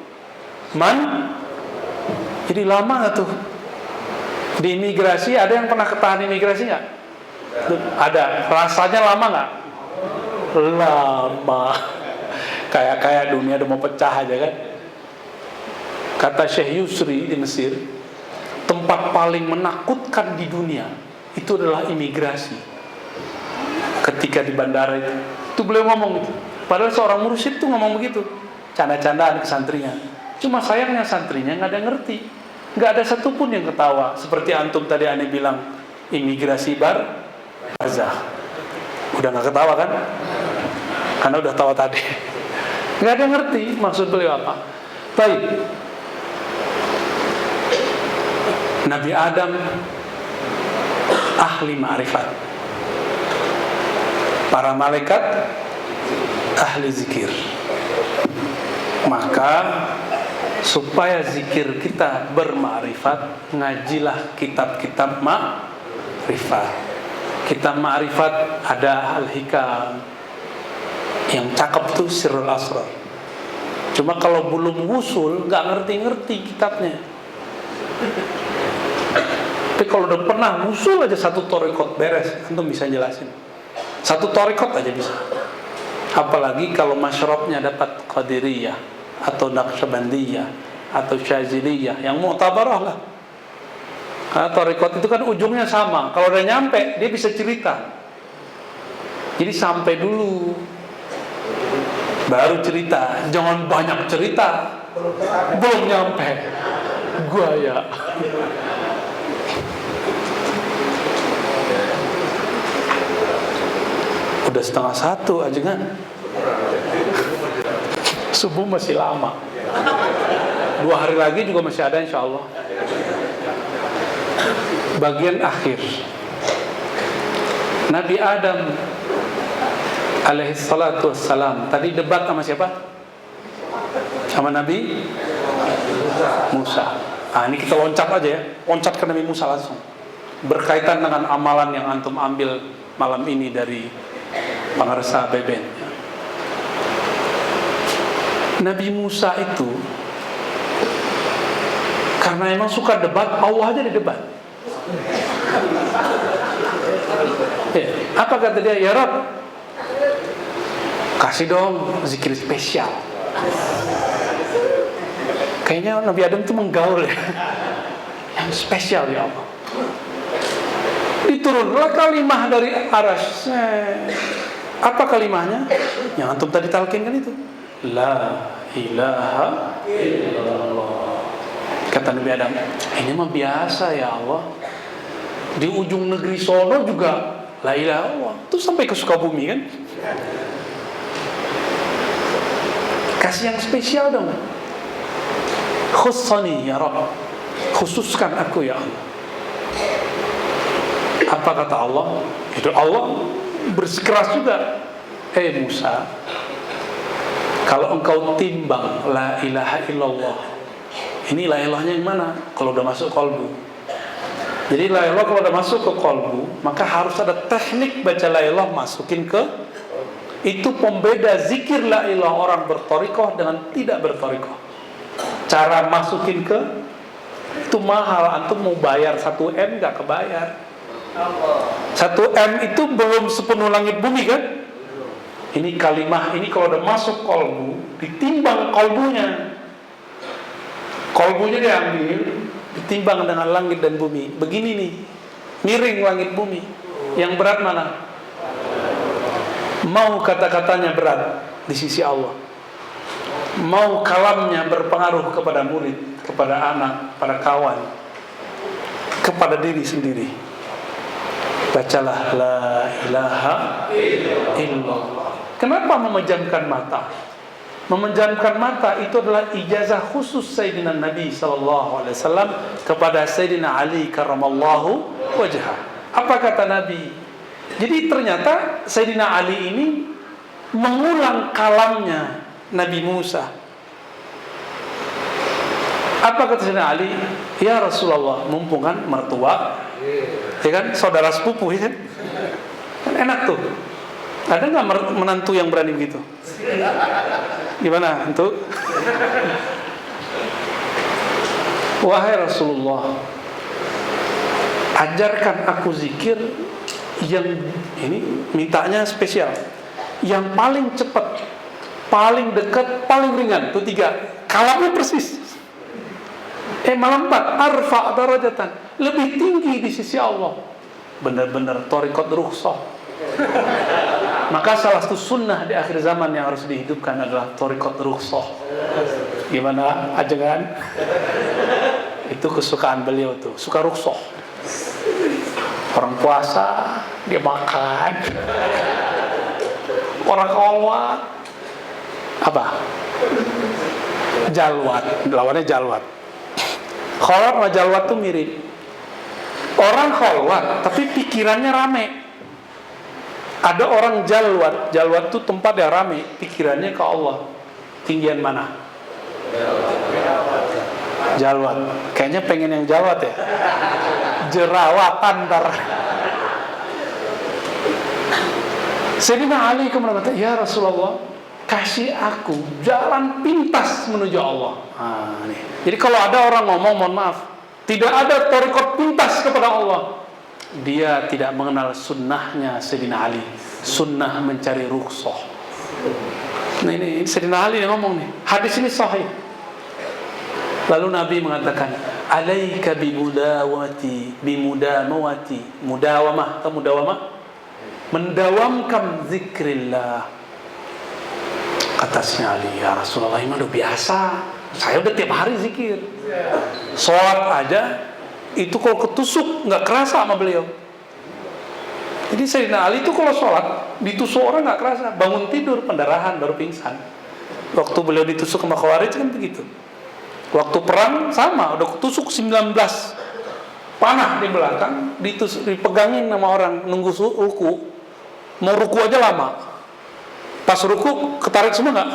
man. Jadi lama nggak tuh? Di imigrasi ada yang pernah ketahan imigrasi nggak? Ada. Rasanya lama nggak? Lama. Kayak dunia udah mau pecah aja kan? Kata Syekh Yusri di Mesir, tempat paling menakutkan di dunia itu adalah imigrasi. ketika di bandara itu beliau ngomong itu. Padahal seorang mursyid tuh ngomong begitu, canda-candaan ke santrinya. Cuma sayangnya santrinya nggak ada yang ngerti, nggak ada satupun yang ketawa. Seperti antum tadi aneh bilang imigrasi barzah, udah nggak ketawa kan? Karena udah tahu tadi. Nggak ada yang ngerti maksud beliau apa. Baik, Nabi Adam ahli ma'rifat, para malaikat ahli zikir. Maka supaya zikir kita berma'rifat, ngajilah kitab-kitab ma'rifat. Kitab ma'rifat ada Al-Hikam, yang cakep tuh Sirrul Asrar. Cuma kalau belum wusul nggak ngerti-ngerti kitabnya. Tapi kalau udah pernah wusul aja satu thariqat beres, antum bisa jelasin. Satu thariqat aja bisa. Apalagi kalau masyrabnya dapat Qadiriyah atau Naqsyabandiyah atau Syaziliyah yang mu'tabarah lah. Karena thariqat itu kan ujungnya sama. Kalau udah nyampe dia bisa cerita. Jadi sampai dulu baru cerita, jangan banyak cerita. Belum nyampe gua ya. Udah 12:30 aja kan. Subuh masih lama. 2 hari lagi juga masih ada insya Allah. Bagian akhir, Nabi Adam alaihi salatu wassalam tadi debat sama siapa? Sama Nabi Musa. Ini kita loncat aja ya, loncat ke Nabi Musa langsung. Berkaitan dengan amalan yang antum ambil malam ini dari Pangarsa Beben. Nabi Musa itu karena emang suka debat, Allah aja di debat. Apa kata dia? Ya Rabb, kasih dong zikir spesial. Kayaknya Nabi Adam tuh menggaul ya. Yang spesial ya Allah. Diturunlah kalimah dari arasy. Apa kalimahnya? Yang antum tadi talqin kan itu. La ilaha illallah. Kata Nabi Adam, ini mah biasa ya Allah. Di ujung negeri sono juga la ilaha illallah. Terus sampai ke Sukabumi kan? Kasih yang spesial dong. Khussani ya Rabb. Khususkan aku ya Allah. Apa kata Allah? Itu Allah bersikeras juga. Musa, kalau engkau timbang la ilaha illallah, ini la ilahnya yang mana? Kalau udah masuk kolbu. Jadi la ilah kalau udah masuk ke kolbu, maka harus ada teknik baca la ilah masukin ke. Itu pembeda zikir la ilah orang berthariqah dengan tidak berthariqah. Cara masukin ke itu mahal. Antum mau bayar 1M gak kebayar. 1M itu belum sepenuh langit bumi kan? Ini kalimah ini kalau udah masuk kolbu, ditimbang kolbunya. Kolbunya diambil, ditimbang dengan langit dan bumi. Begini nih, miring langit bumi. Yang berat mana? Mau kata-katanya berat di sisi Allah, mau kalamnya berpengaruh kepada murid, kepada anak, pada kawan, kepada diri sendiri. Bacalah la ilaha illallah. Kenapa memejamkan mata? Memejamkan mata itu adalah ijazah khusus Sayyidina Nabi SAW kepada Sayyidina Ali karramallahu wajhah. Apa kata Nabi? Jadi ternyata Sayyidina Ali ini mengulang kalamnya Nabi Musa. Apa kata Sayyidina Ali? Ya Rasulullah, mumpung kan mertua, ya kan saudara sepupu ya kan? Kan enak tuh. Ada nggak menantu yang berani begitu? Gimana untuk? Wahai Rasulullah, ajarkan aku zikir yang ini mintanya spesial, yang paling cepat, paling dekat, paling ringan. Itu 3. Kalamnya persis. Malah 4. Arfa darajatan, lebih tinggi di sisi Allah. Benar-benar thariqat rukhsah. Maka salah satu sunnah di akhir zaman yang harus dihidupkan adalah thariqat rukhsah. Gimana ajengan? Itu kesukaan beliau tuh, suka rukhsah. Orang puasa dia makan. Orang kholwat apa? Jalwat, lawannya jalwat. Kholwat sama jalwat tuh mirip. Orang kholwat tapi pikirannya rame. Ada orang jalwat, jalwat tuh tempat yang rame, pikirannya ke Allah. Tinggian mana? Jalwat. Kayaknya pengen yang jalwat ya. Jerawatan ntar. Sayyidina Ali kemudian berkata, ya Rasulullah, kasih aku jalan pintas menuju Allah. Nih. Jadi kalau ada orang ngomong, mohon maaf, tidak ada thariqat pintas kepada Allah, dia tidak mengenal sunnahnya Sayyidina Ali, sunnah mencari rukhsah. Nah ini Sayyidina Ali yang ngomong nih, hadis ini sahih. Lalu Nabi mengatakan, alaika bimudamawati, mudawamah atau mudawamah, mendawamkan zikrillah. Atasnya Ali, ya Rasulullah, ini udah biasa, saya udah tiap hari zikir. Sholat aja itu kalau ketusuk nggak kerasa sama beliau. Jadi Sayyidina Ali itu kalau sholat ditusuk orang nggak kerasa, bangun tidur pendarahan baru pingsan. Waktu beliau ditusuk sama Khawarij kan begitu. Waktu perang sama, udah ketusuk 19 panah di belakang, dipegangin sama orang nunggu ruku, mau ruku aja lama. Pas ruku ketarik semua nggak?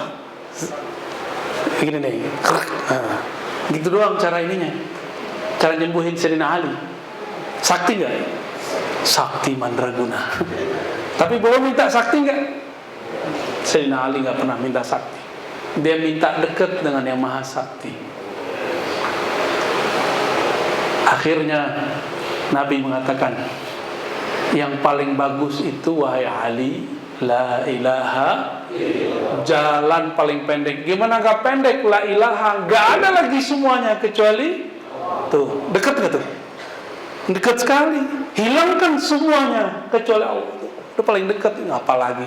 Begini nih, gitu doang cara ininya. Cara nyembuhin Sayyidina Ali. Sakti nggak? Sakti mandraguna. Tapi belum minta sakti nggak? Sayyidina Ali nggak pernah minta sakti. Dia minta dekat dengan yang maha sakti. Akhirnya Nabi mengatakan, yang paling bagus itu wahai Ali, la ilaha, jalan paling pendek. Gimana gak pendek? La ilaha, gak ada lagi semuanya kecuali tuh, dekat gak tuh? Dekat sekali. Hilangkan semuanya kecuali Allah. Itu paling dekat. Apa lagi?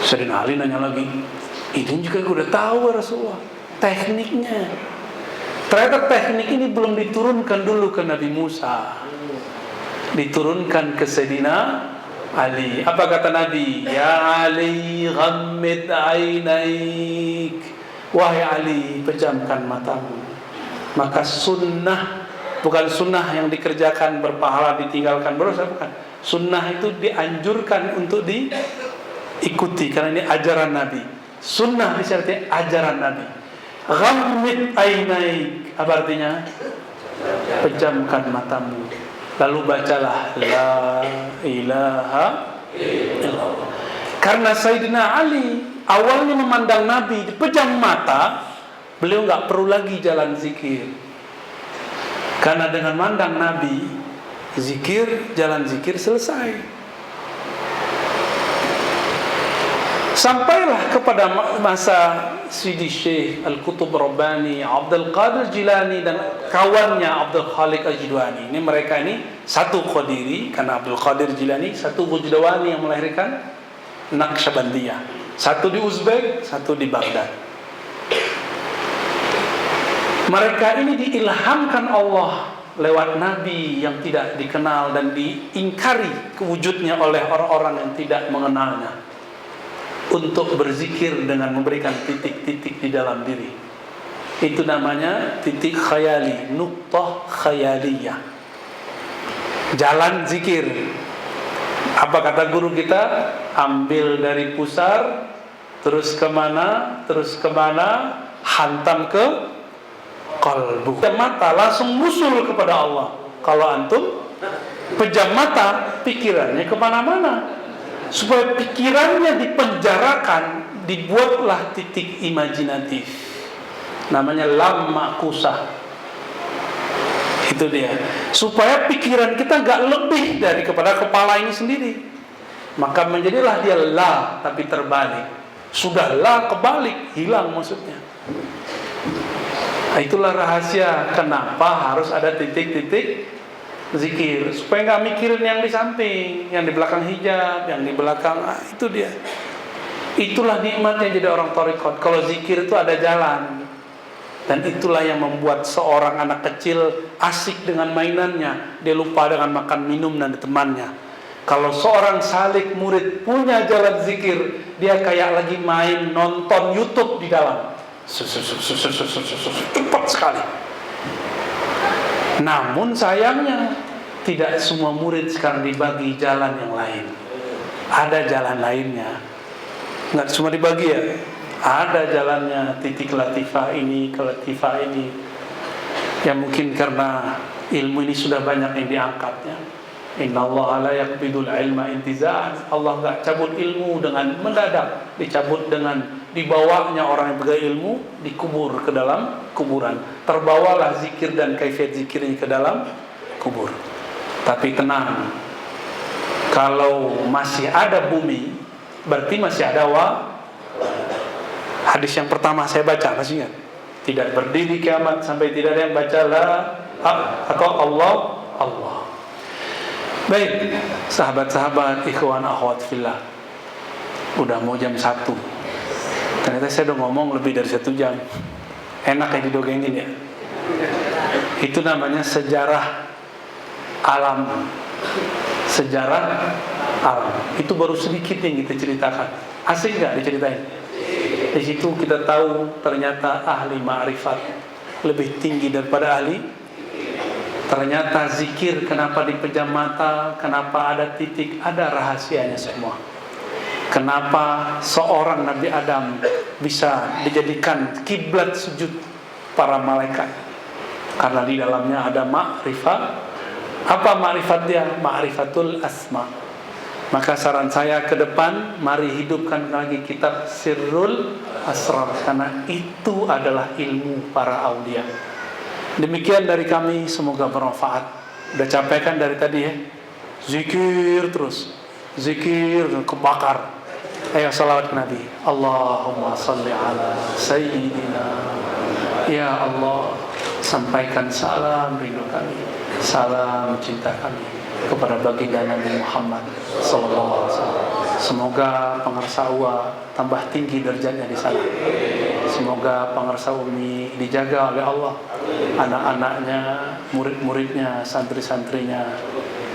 Sayyidina Ali nanya lagi, ini juga gue udah tahu Rasulullah, tekniknya. Ternyata teknik ini belum diturunkan dulu ke Nabi Musa, diturunkan ke Sayyidina Ali. Apa kata Nabi? Ya Ali, ghammid ainaik. Wahai Ali, pejamkan matamu. Maka sunnah, bukan sunnah yang dikerjakan berpahala, ditinggalkan berdosa, bukan. Sunnah itu dianjurkan untuk diikuti, karena ini ajaran Nabi. Sunnah disertai ajaran Nabi. Ghammid ainaik, apa artinya? Pejamkan matamu. Lalu bacalah la ilaha illallah. Karena Sayyidina Ali awalnya memandang Nabi dipejam mata, beliau nggak perlu lagi jalan zikir. Karena dengan mandang Nabi, zikir, jalan zikir selesai. Sampailah kepada masa Sidi Syekh Al-Qutub Rabbani, Abdul Qadir Jilani dan kawannya Abdul Khaliq Al-Jidwani. Ini mereka ini satu Qadiri, karena Abdul Qadir Jilani, satu Gujdawani yang melahirkan Naqsyabandiyah. Satu di Uzbek, satu di Baghdad. Mereka ini diilhamkan Allah lewat Nabi yang tidak dikenal dan diingkari kewujudnya oleh orang-orang yang tidak mengenalnya, untuk berzikir dengan memberikan titik-titik di dalam diri. Itu namanya titik khayali, nuqtah khayaliyah, jalan zikir. Apa kata guru kita? Ambil dari pusar, terus kemana, hantam ke qalbu. Pejam mata langsung musul kepada Allah. Kalau antum pejam mata, pikirannya kemana-mana. Supaya pikirannya dipenjarakan, dibuatlah titik imajinatif, namanya lam makusah. Itu dia. Supaya pikiran kita gak lebih dari kepada kepala ini sendiri, maka menjadilah dia la tapi terbalik. Sudah la kebalik, hilang maksudnya. Itulah rahasia kenapa harus ada titik-titik zikir, supaya nggak mikirin yang di samping, yang di belakang hijab, yang di belakang, itu dia. Itulah nikmatnya jadi orang thariqat. Kalau zikir itu ada jalan, dan itulah yang membuat seorang anak kecil asik dengan mainannya, dia lupa dengan makan minum dan temannya. Kalau seorang salik murid punya jalan zikir, dia kayak lagi main nonton YouTube di dalam, cepat sekali. Namun sayangnya tidak semua murid sekarang dibagi jalan yang lain. Ada jalan lainnya, nggak cuma dibagi ya. Ada jalannya, titik latifah ini ke latifah ini. Ya mungkin karena ilmu ini sudah banyak yang diangkatnya. Innallaha la yaqbidul ilma intiza'an. Allah enggak cabut ilmu dengan mendadak, dicabut dengan dibawanya orang yang berilmu, dikubur ke dalam kuburan. Terbawalah zikir dan kaifiat zikirnya ke dalam kubur. Tapi tenang, kalau masih ada bumi, berarti masih ada hadis yang pertama saya baca, masih ingat? Tidak berdiri kiamat sampai tidak ada yang baca la atau Allah. Baik, sahabat-sahabat, ikhwan akhwat fillah, udah mau jam 1. Ternyata saya udah ngomong lebih dari 1 jam. Enak ya didongengin ya. Itu namanya sejarah alam. Sejarah alam. Itu baru sedikit yang kita ceritakan. Asik gak diceritain? Di situ kita tahu ternyata ahli ma'rifat lebih tinggi daripada ahli. Ternyata zikir kenapa dipejam mata, kenapa ada titik, ada rahasianya semua. Kenapa seorang Nabi Adam bisa dijadikan kiblat sujud para malaikat? Karena di dalamnya ada ma'rifat. Apa ma'rifat dia? Ma'rifatul asma. Maka saran saya ke depan, mari hidupkan lagi kitab Sirrul Asrar, karena itu adalah ilmu para aulia. Demikian dari kami, semoga bermanfaat. Udah capek kan dari tadi ya? Zikir terus, zikir kebakar. Ayo salawat ke Nabi. Allahumma salli ala Sayyidina. Ya Allah, sampaikan salam rindu kami, salam cinta kami kepada baginda Nabi Muhammad sallallahu alaihi wasallam. Semoga pengarsa UA tambah tinggi derajatnya di sana. Semoga pengarsa UMI dijaga oleh Allah, anak-anaknya, murid-muridnya, santri-santrinya,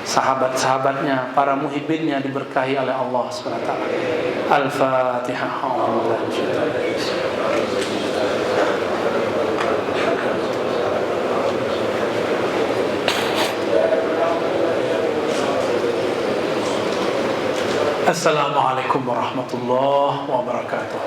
sahabat-sahabatnya, para muhibbinnya diberkahi oleh Allah SWT. Al-Fatihah. Assalamualaikum warahmatullahi wabarakatuh.